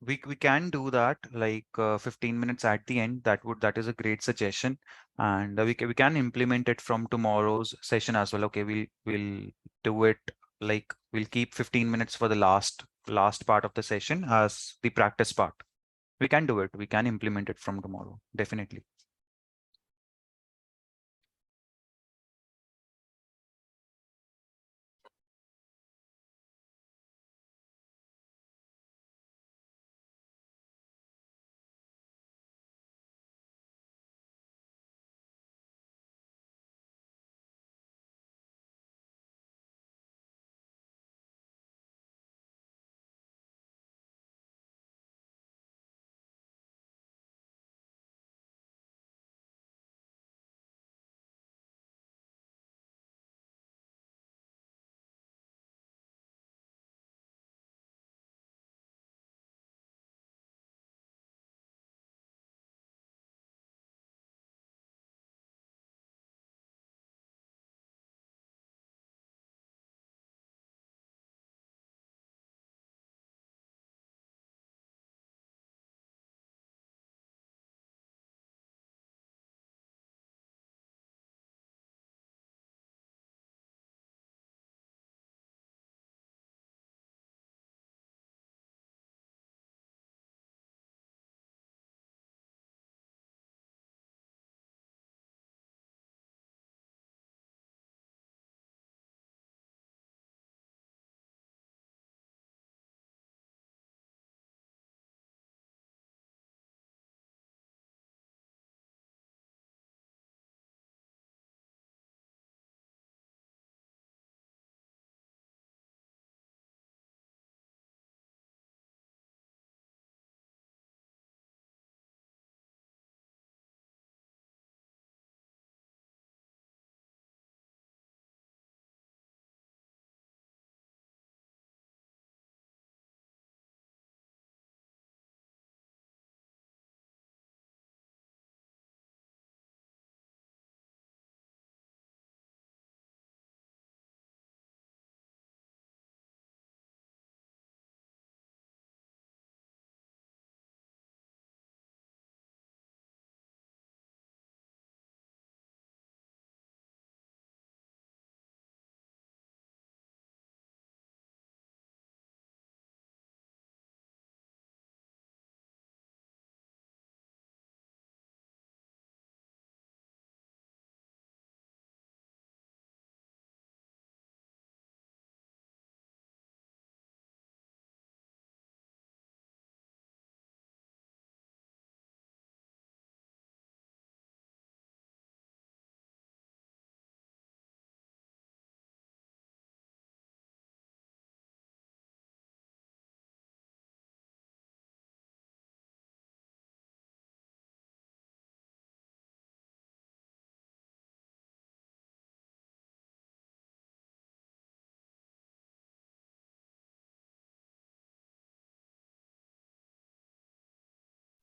Speaker 1: We can do that like 15 minutes at the end. That is a great suggestion, and we can implement it from tomorrow's session as well. Okay, we'll do it like we'll keep 15 minutes for the last part of the session as the practice part. We can do it. We can implement it from tomorrow. Definitely.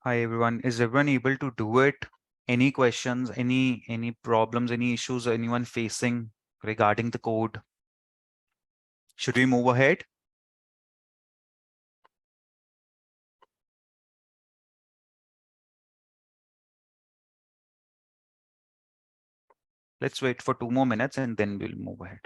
Speaker 1: Hi everyone. Is everyone able to do it? Any questions, any problems, any issues anyone facing regarding the code? Should we move ahead? Let's wait for 2 more minutes and then we'll move ahead.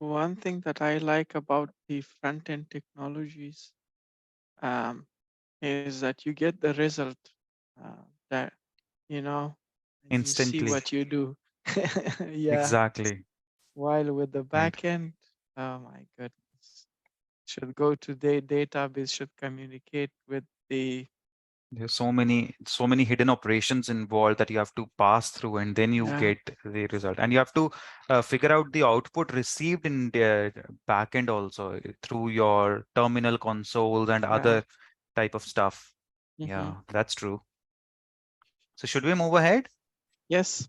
Speaker 3: One thing that I like about the front end technologies um, is that you get the result that, you know, and you see
Speaker 1: Instantly.
Speaker 3: what you do. Yeah.
Speaker 1: Exactly.
Speaker 3: While with the
Speaker 1: Right.
Speaker 3: back end, oh my goodness, should go to the database, should communicate with the,
Speaker 1: There's so many hidden operations involved that you have to pass through, and then you
Speaker 3: yeah,
Speaker 1: get the result. And you have to figure out the output received in the backend also through your terminal consoles and
Speaker 3: yeah.
Speaker 1: other type of stuff.
Speaker 3: Hmm.
Speaker 1: Yeah, that's true. So should we move ahead?
Speaker 3: Yes.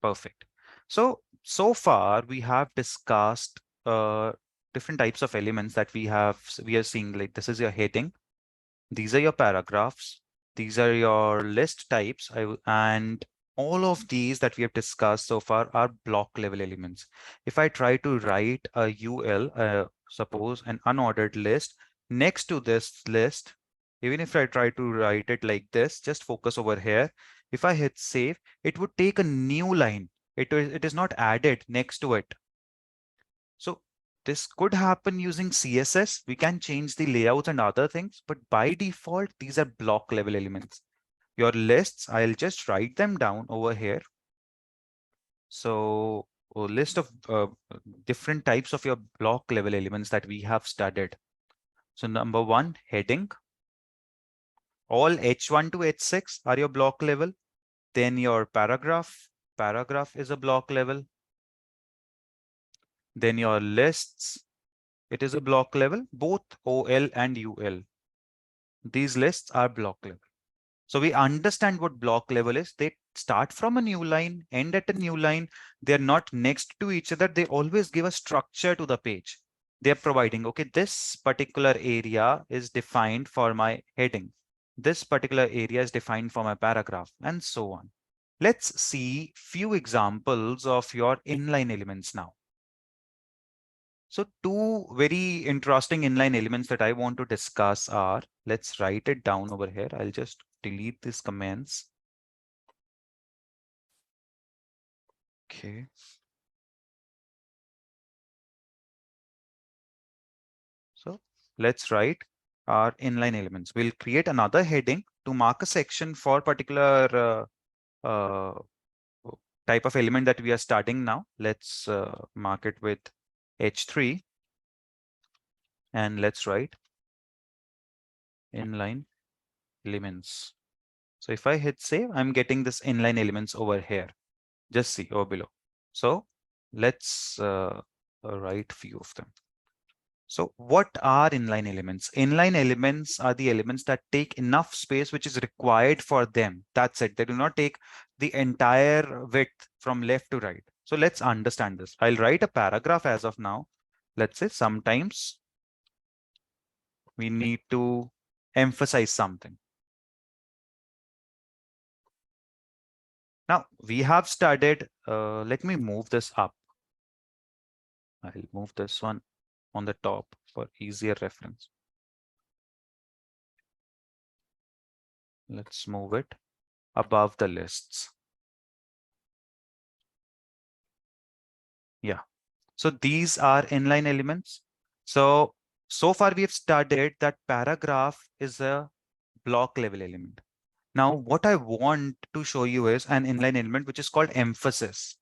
Speaker 1: Perfect. So far we have discussed different types of elements that we are seeing. Like this is your heading. These are your paragraphs. These are your list types. And all of these that we have discussed so far are block level elements. If I try to write a UL, suppose an unordered list next to this list, even if I try to write it like this, just focus over here. If I hit save, it would take a new line. It is not added next to it. So this could happen using CSS. We can change the layouts and other things, but by default, these are block level elements. Your lists, I'll just write them down over here. So a list of different types of your block level elements that we have studied. So number one, heading. All H1 to H6 are your block level. Then your paragraph. Paragraph is a block level. Then your lists. It is a block level, both OL and UL. These lists are block level. So we understand what block level is. They start from a new line, end at a new line. They're not next to each other. They always give a structure to the page. They're providing, okay, this particular area is defined for my heading. This particular area is defined for my paragraph, and so on. Let's see few examples of your inline elements now. So two very interesting inline elements that I want to discuss are, let's write it down over here. I'll just delete these comments. Okay. So let's write our inline elements. We'll create another heading to mark a section for particular type of element that we are starting now. Let's mark it with H3 and let's write inline elements. So if I hit save, I'm getting this inline elements over here. Just see over below. So let's write few of them. So what are inline elements? Inline elements are the elements that take enough space which is required for them. That's it. They do not take the entire width from left to right. So let's understand this. I'll write a paragraph as of now. Let's say sometimes we need to emphasize something. Now we have studied, let me move this up. I'll move this one on the top for easier reference. Let's move it above the lists. Yeah. So these are inline elements. So far we have studied that paragraph is a block level element. Now, what I want to show you is an inline element, which is called emphasis.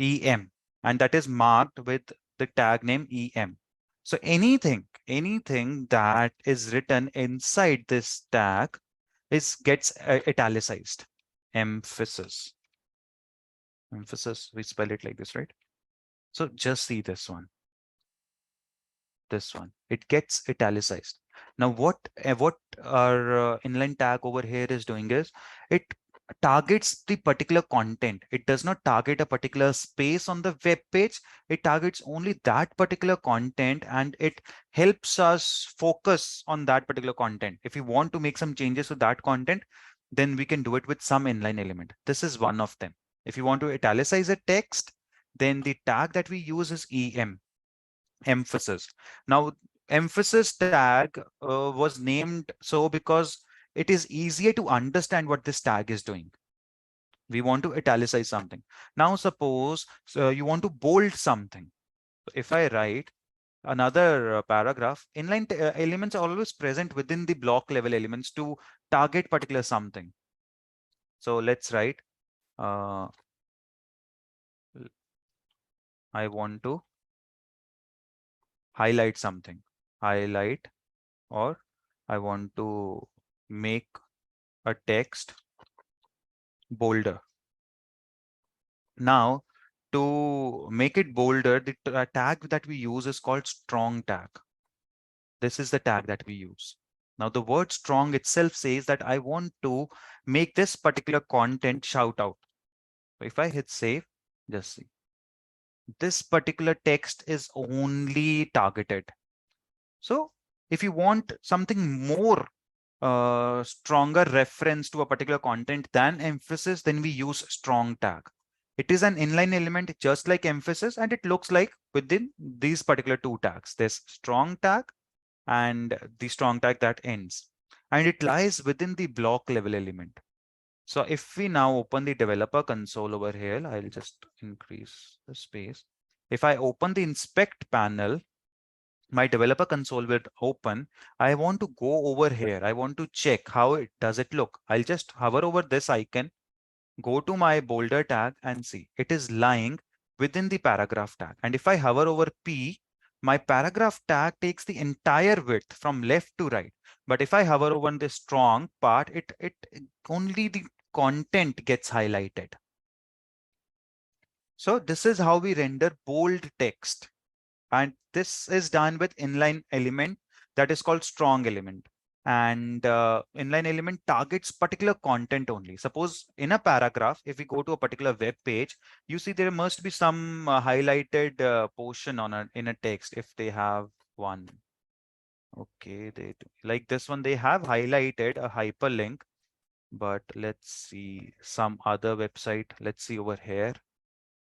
Speaker 1: EM, and that is marked with the tag name EM. So anything that is written inside this tag gets italicized. Emphasis. Emphasis, we spell it like this, right? So just see this one. This one, it gets italicized. Now what our inline tag over here is doing is it targets the particular content. It does not target a particular space on the web page. It targets only that particular content, and it helps us focus on that particular content. If we want to make some changes to that content, then we can do it with some inline element. This is one of them. If you want to italicize a text, then the tag that we use is EM, emphasis. Now, emphasis tag was named so because it is easier to understand what this tag is doing. We want to italicize something. Now, suppose you want to bold something. If I write another paragraph, inline elements are always present within the block level elements to target particular something. So let's write, I want to highlight something, highlight, or I want to make a text bolder. Now, to make it bolder, the tag that we use is called strong tag. This is the tag that we use. Now, the word strong itself says that I want to make this particular content shout out. So if I hit save, just see, this particular text is only targeted. So if you want something more stronger reference to a particular content than emphasis, then we use strong tag. It is an inline element just like emphasis, and it looks like within these particular two tags. There's strong tag and the strong tag that ends, and it lies within the block level element. So if we now open the developer console over here, I'll just increase the space. If I open the inspect panel, my developer console will open. I want to go over here. I want to check how it does it look. I'll just hover over this icon, go to my boulder tag, and see it is lying within the paragraph tag. And if I hover over P, my paragraph tag takes the entire width from left to right. But if I hover over the strong part, it only the content gets highlighted. So this is how we render bold text. And this is done with inline element that is called strong element. And inline element targets particular content only. Suppose in a paragraph, if we go to a particular web page, you see there must be some highlighted portion on in a text if they have one. Okay, like this one, they have highlighted a hyperlink. But let's see some other website. Let's see over here.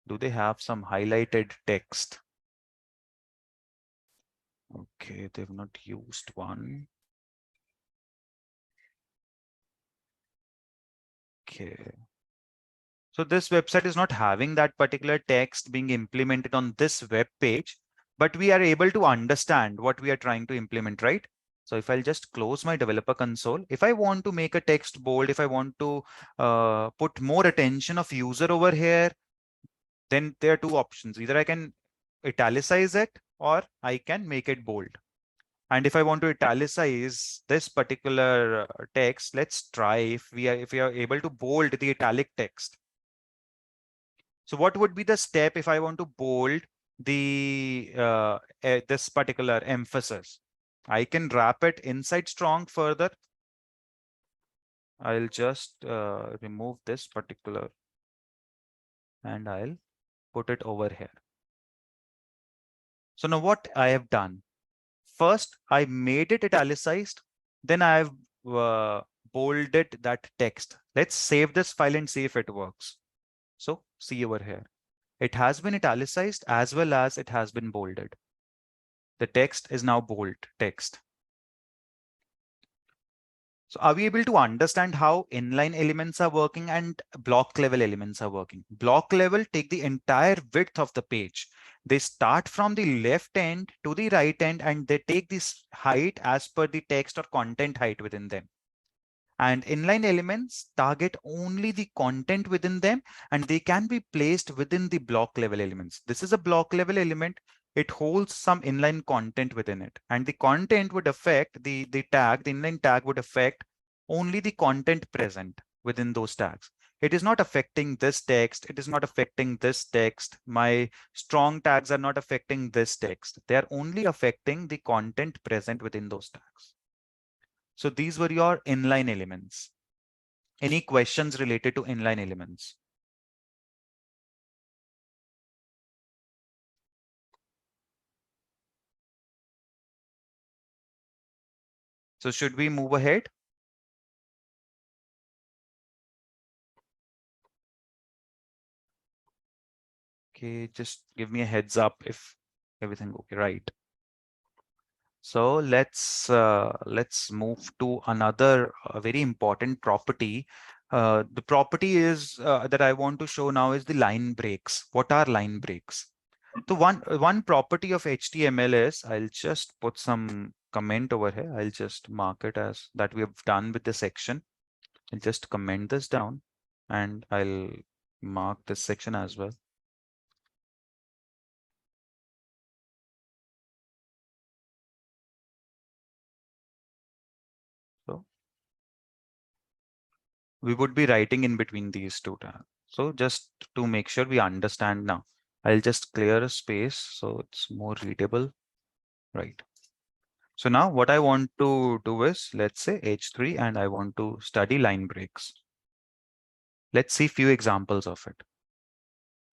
Speaker 1: Do they have some highlighted text? Okay, they've not used one. Okay. So this website is not having that particular text being implemented on this web page, but we are able to understand what we are trying to implement, right? So if I'll just close my developer console, if I want to make a text bold, if I want to put more attention of user over here, then there are two options. Either I can italicize it or I can make it bold. And if I want to italicize this particular text, let's try if we are able to bold the italic text. So what would be the step if I want to bold the this particular emphasis? I can wrap it inside strong further. I'll just remove this particular and I'll put it over here. So now what I have done, first I made it italicized, then I've bolded that text. Let's save this file and see if it works. So see over here, it has been italicized as well as it has been bolded. The text is now bold text. So are we able to understand how inline elements are working and block level elements are working? Block level take the entire width of the page. They start from the left end to the right end and they take this height as per the text or content height within them. And inline elements target only the content within them, and they can be placed within the block level elements. This is a block level element. It holds some inline content within it, and the content would affect the tag, the inline tag would affect only the content present within those tags. It is not affecting this text. It is not affecting this text. My strong tags are not affecting this text. They are only affecting the content present within those tags. So these were your inline elements. Any questions related to inline elements? So should we move ahead? Okay, just give me a heads up if everything okay, right? So let's move to another very important property. The property is that I want to show now is the line breaks. What are line breaks? So one property of HTML is, I'll just put some comment over here. I'll just mark it as that we have done with the section. I'll just comment this down and I'll mark this section as well. So we would be writing in between these two tags. So just to make sure we understand now, I'll just clear a space so it's more readable, right? So now what I want to do is, let's say H3, and I want to study line breaks. Let's see few examples of it.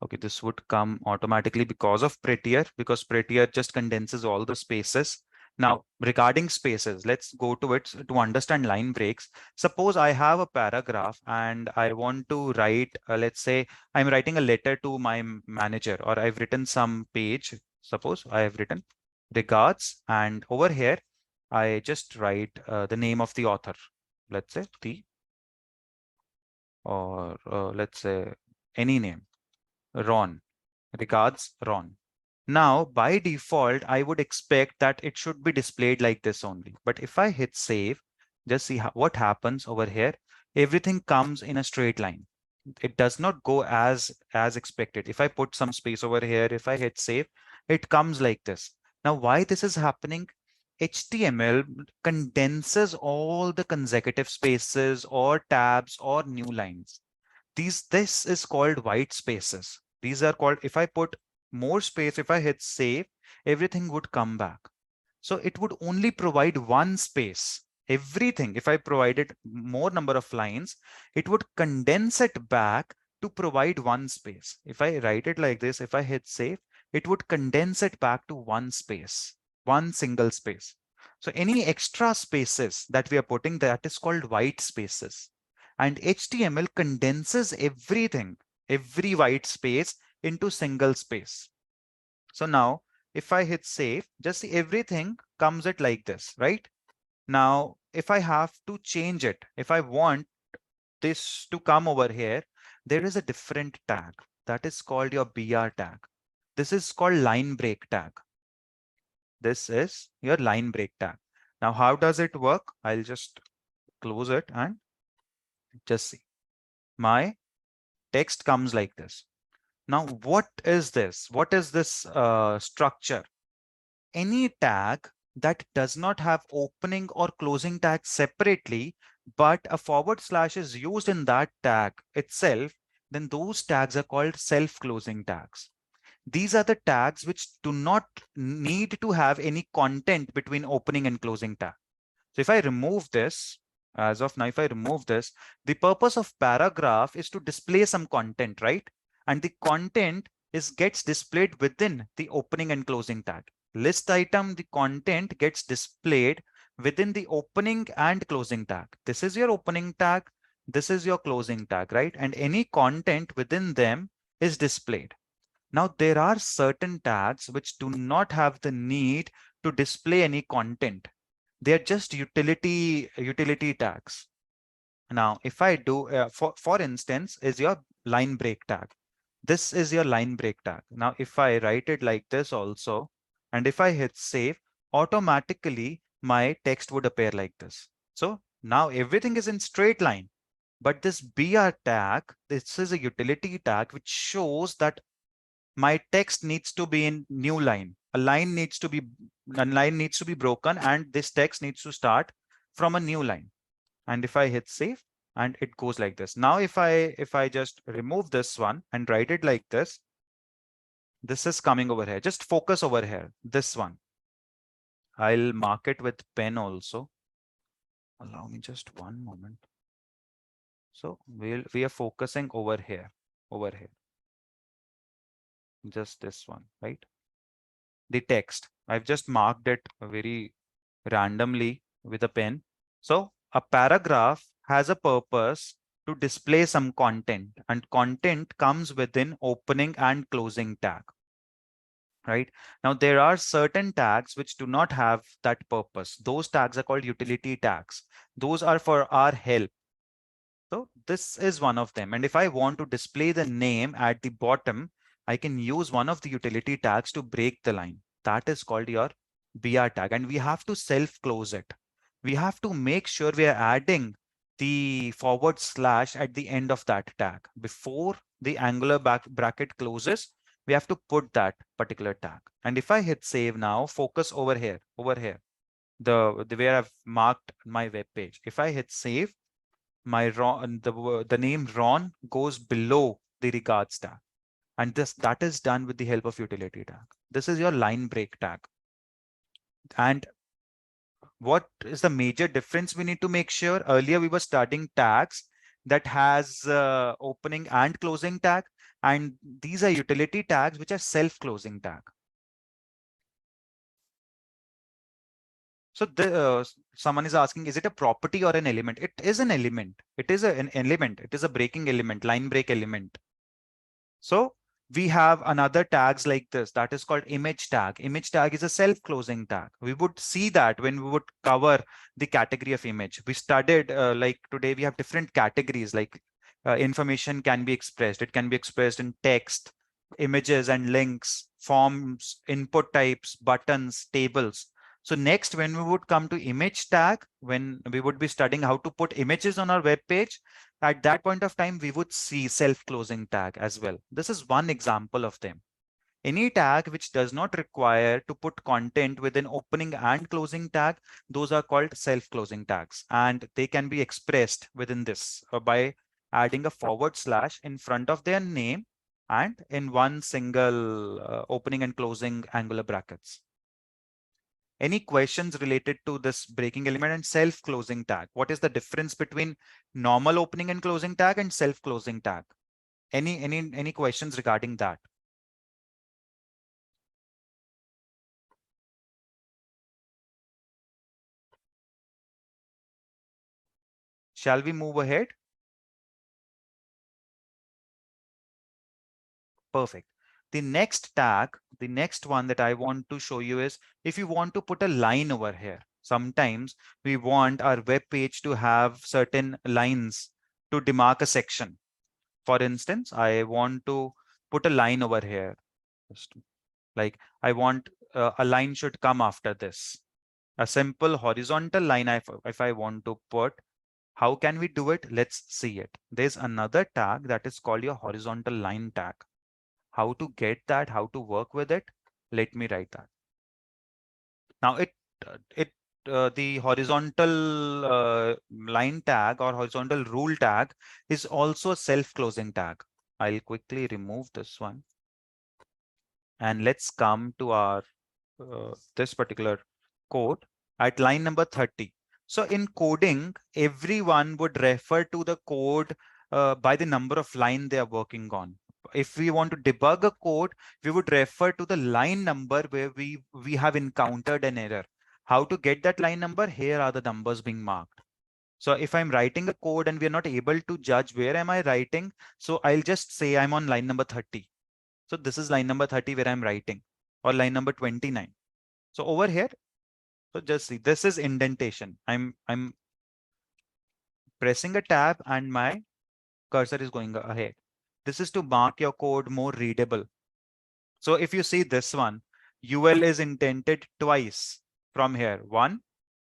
Speaker 1: Okay, this would come automatically because of prettier, because prettier just condenses all the spaces. Now, regarding spaces, let's go to it to understand line breaks. Suppose I have a paragraph and I want to write, let's say I'm writing a letter to my manager, or I've written some page. Suppose I have written regards, and over here, I just write the name of the author. Let's say or let's say any name. Ron. Regards, Ron. Now, by default, I would expect that it should be displayed like this only. But if I hit save, just see what happens over here. Everything comes in a straight line. It does not go as expected. If I put some space over here, if I hit save, it comes like this. Now, why this is happening? HTML condenses all the consecutive spaces or tabs or new lines. This is called white spaces. These are called, if I put more space, if I hit save, everything would come back. So it would only provide one space. Everything, if I provided more number of lines, it would condense it back to provide one space. If I write it like this, if I hit save, it would condense it back to one space, one single space. So any extra spaces that we are putting, that is called white spaces. And HTML condenses everything, every white space into single space. So now if I hit save, just see everything comes it like this, right? Now, if I have to change it, if I want this to come over here, there is a different tag that is called your BR tag. This is called line break tag. This is your line break tag. Now, how does it work? I'll just close it and just see. My text comes like this. Now, what is this? What is this structure? Any tag that does not have opening or closing tags separately, but a forward slash is used in that tag itself, then those tags are called self-closing tags. These are the tags which do not need to have any content between opening and closing tag. So if I remove this, as of now, if I remove this, the purpose of paragraph is to display some content, right? And the content gets displayed within the opening and closing tag. List item, the content gets displayed within the opening and closing tag. This is your opening tag. This is your closing tag, right? And any content within them is displayed. Now, there are certain tags which do not have the need to display any content. They're just utility tags. Now, if I do, for instance, is your line break tag. This is your line break tag. Now, if I write it like this also, and if I hit save, automatically my text would appear like this. So Now everything is in straight line. But this BR tag, this is a utility tag which shows that my text needs to be in new line. A line needs to be broken, and this text needs to start from a new line. And if I hit save, and it goes like this. Now if I just remove this one and write it like this is coming over here. Just focus over here, this one. I'll mark it with pen also. Allow me just one moment. So we are focusing over here, just this one, right? The text, I've just marked it very randomly with a pen. So a paragraph has a purpose to display some content, and content comes within opening and closing tag. Right now, there are certain tags which do not have that purpose. Those tags are called utility tags. Those are for our help. So this is one of them. And if I want to display the name at the bottom, I can use one of the utility tags to break the line. That is called your BR tag. And we have to self-close it. We have to make sure we are adding the forward slash at the end of that tag. Before the angular bracket closes, we have to put that particular tag. And if I hit save now, focus over here, the where I've marked my web page. If I hit save, my the name Ron goes below the regards tag, and that is done with the help of utility tag. This is your line break tag. And what is the major difference we need to make sure? Earlier we were studying tags that has opening and closing tag, and these are utility tags which are self-closing tag. So someone is asking, is it a property or an element? It is an element. It is an element. It is a breaking element, line break element. So we have another tags like this that is called image tag. Image tag is a self-closing tag. We would see that when we would cover the category of image. We studied like today we have different categories, like information can be expressed. It can be expressed in text, images and links, forms, input types, buttons, tables. So next, when we would come to image tag, when we would be studying how to put images on our web page, at that point of time, we would see self-closing tag as well. This is one example of them. Any tag which does not require to put content within opening and closing tag, those are called self-closing tags, and they can be expressed within this by adding a forward slash in front of their name and in one single opening and closing angular brackets. Any questions related to this breaking element and self-closing tag? What is the difference between normal opening and closing tag and self-closing tag? Any questions regarding that? Shall we move ahead? Perfect. The next tag, the next one that I want to show you is if you want to put a line over here. Sometimes we want our web page to have certain lines to demark a section. For instance, I want to put a line over here. Just like I want a line should come after this. A simple horizontal line if I want to put. How can we do it? Let's see it. There's another tag that is called your horizontal line tag. How to get that, how to work with it? Let me write that. Now the horizontal line tag or horizontal rule tag is also a self-closing tag. I'll quickly remove this one. And let's come to our this particular code at line number 30. So in coding, everyone would refer to the code by the number of line they are working on. If we want to debug a code, we would refer to the line number where we have encountered an error. How to get that line number? Here are the numbers being marked. So if I'm writing a code and we're not able to judge where am I writing, so I'll just say I'm on line number 30. So this is line number 30 where I'm writing, or line number 29. So over here, so just see, this is indentation. I'm pressing a tab and my cursor is going ahead. This is to mark your code more readable. So if you see this one, UL is indented twice from here, 1,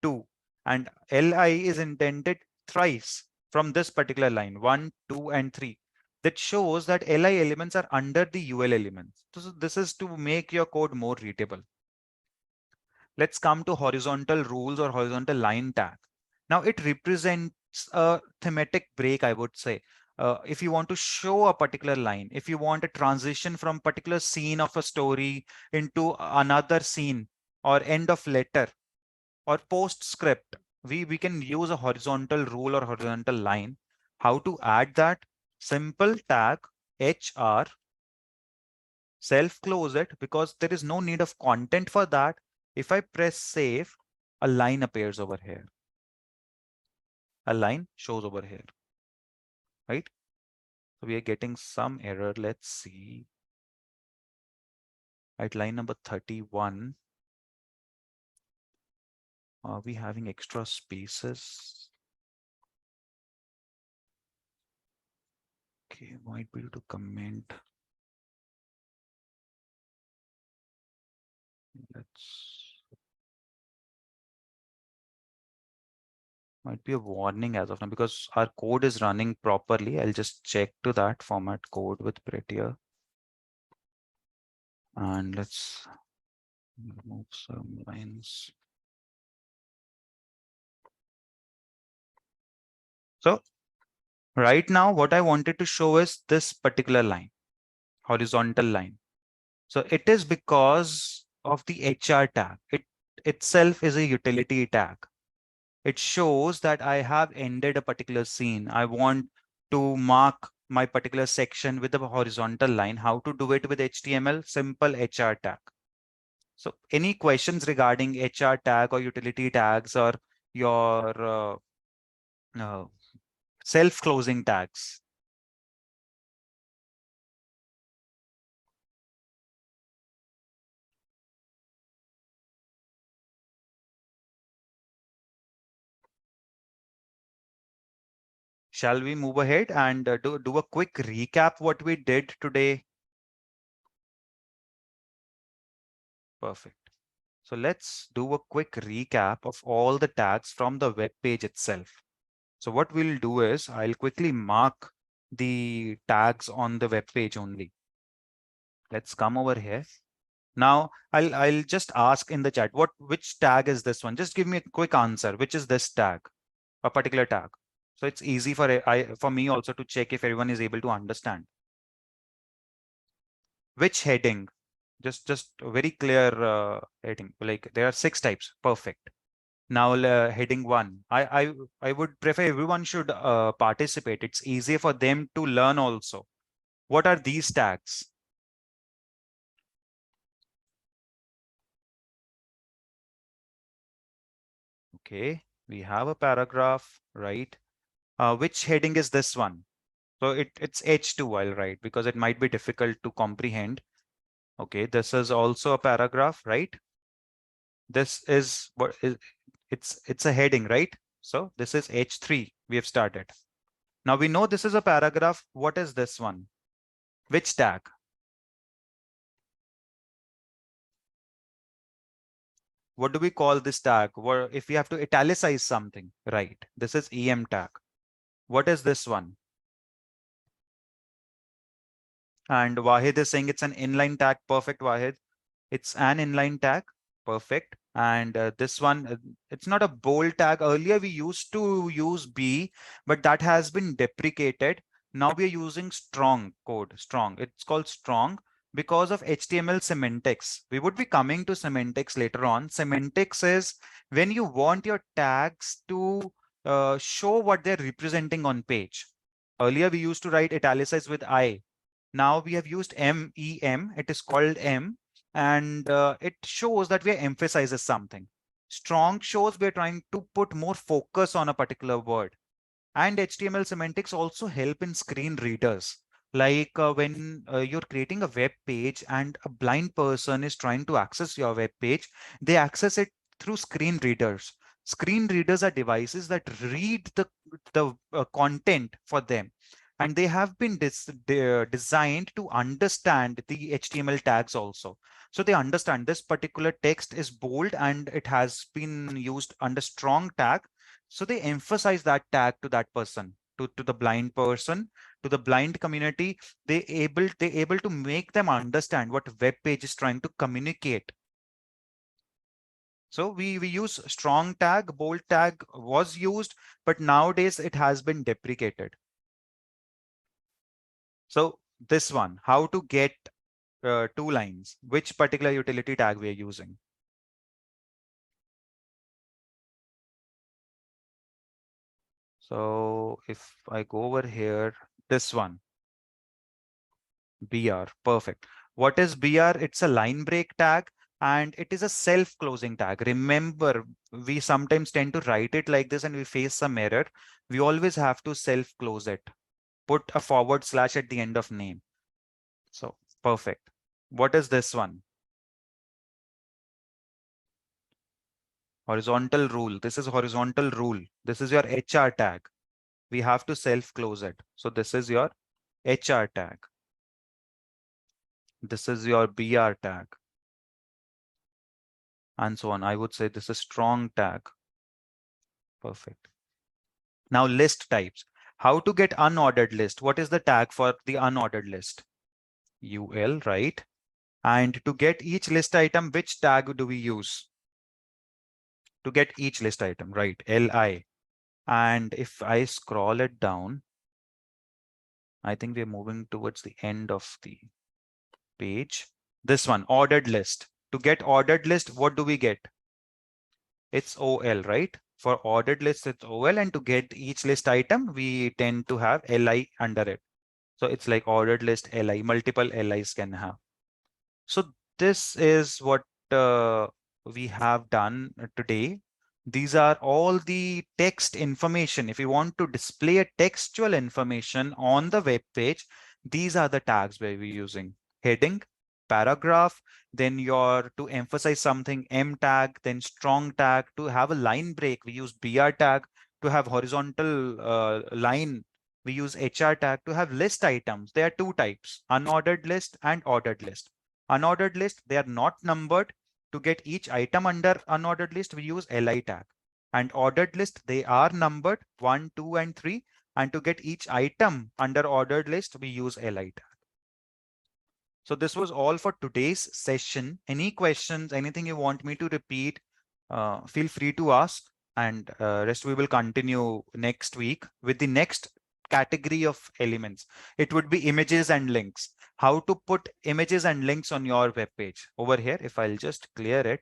Speaker 1: 2. And li is indented thrice from this particular line, 1, 2, and 3. That shows that li elements are under the ul elements. So this is to make your code more readable. Let's come to horizontal rules or horizontal line tag. Now it represents a thematic break, I would say. If you want to show a particular line, if you want a transition from particular scene of a story into another scene, or end of letter, or postscript, we can use a horizontal rule or horizontal line. How to add that? Simple tag hr, self close it, because there is no need of content for that. If I press save, a line appears over here. A line shows over here, right? So we are getting some error. Let's see. At line number 31, are we having extra spaces? Okay, might be able to comment. Let's, might be a warning as of now because our code is running properly. I'll just check to that, format code with prettier. And let's remove some lines. So right now, what I wanted to show is this particular line, horizontal line. So it is because of the HR tag. It itself is a utility tag. It shows that I have ended a particular scene. I want to mark my particular section with a horizontal line. How to do it with HTML? Simple HR tag. So any questions regarding HR tag or utility tags or your self-closing tags? Shall we move ahead and do a quick recap what we did today? Perfect. So let's do a quick recap of all the tags from the web page itself. So what we'll do is I'll quickly mark the tags on the web page only. Let's come over here. Now I'll just ask in the chat, which tag is this one? Just give me a quick answer. Which is this tag? A particular tag. So it's easy for me also to check if everyone is able to understand. Which heading? Just a very clear heading. Like there are 6 types. Perfect. Now heading 1. I would prefer everyone should participate. It's easier for them to learn also. What are these tags? Okay, we have a paragraph, right? Which heading is this one? So it's H2, I'll write because it might be difficult to comprehend. Okay, this is also a paragraph, right? This is what is it's a heading, right? So this is H3. We have started. Now we know this is a paragraph. What is this one? Which tag? What do we call this tag? Or if we have to italicize something, right? This is EM tag. What is this one? And Wahid is saying it's an inline tag. Perfect, Wahid. It's an inline tag. Perfect. And this one, it's not a bold tag. Earlier, we used to use B, but that has been deprecated. Now we are using strong code, strong. It's called strong because of HTML semantics. We would be coming to semantics later on. Semantics is when you want your tags to show what they're representing on page. Earlier, we used to write italicized with I. Now we have used MEM. It is called M, and it shows that we are emphasizes something. Strong shows we're trying to put more focus on a particular word. And HTML semantics also help in screen readers. Like when you're creating a web page and a blind person is trying to access your web page, they access it through screen readers. Screen readers are devices that read the content for them. and they have been designed to understand the HTML tags also. So they understand this particular text is bold and it has been used under strong tag. So they emphasize that tag to that person, to the blind person, to the blind community. They able to make them understand what web page is trying to communicate. So we use strong tag, bold tag was used, but nowadays it has been deprecated. So this one, how to get 2 lines, which particular utility tag we are using. So if I go over here, this one, BR, perfect. What is BR? It's a line break tag and it is a self-closing tag. Remember, we sometimes tend to write it like this and we face some error. We always have to self-close it. Put a forward slash at the end of name. So perfect. What is this one? Horizontal rule. This is horizontal rule. This is your HR tag. We have to self-close it. So this is your HR tag. This is your BR tag. And so on. I would say this is strong tag. Perfect. Now list types. How to get unordered list? What is the tag for the unordered list? UL, right? And to get each list item, which tag do we use? To get each list item, right? LI. And if I scroll it down, I think we're moving towards the end of the page. This one, ordered list. To get ordered list, what do we get? It's OL, right? For ordered list, it's OL. And to get each list item, we tend to have LI under it. So it's like ordered list LI, multiple LIs can have. So this is what we have done today. These are all the text information. If you want to display a textual information on the web page, these are the tags where we're using heading, paragraph, then your to emphasize something M tag, then strong tag. To have a line break, we use BR tag. To have horizontal line, we use HR tag. To have list items, there are 2 types, unordered list and ordered list. Unordered list, they are not numbered. To get each item under unordered list, we use LI tag. And ordered list, they are numbered 1, 2, and 3. And to get each item under ordered list, we use LI tag. So this was all for today's session. Any questions, anything you want me to repeat, feel free to ask. And rest we will continue next week with the next category of elements. It would be images and links. How to put images and links on your web page. Over here, if I'll just clear it.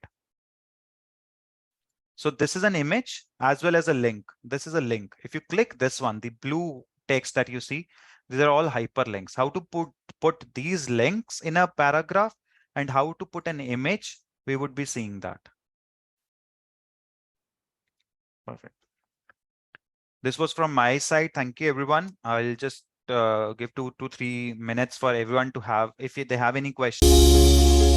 Speaker 1: So this is an image as well as a link. This is a link. If you click this one, the blue text that you see, these are all hyperlinks. How to put these links in a paragraph and how to put an image, we would be seeing that. Perfect. This was from my side. Thank you, everyone. I'll just give 2 to 3 minutes for everyone to have, if they have any questions.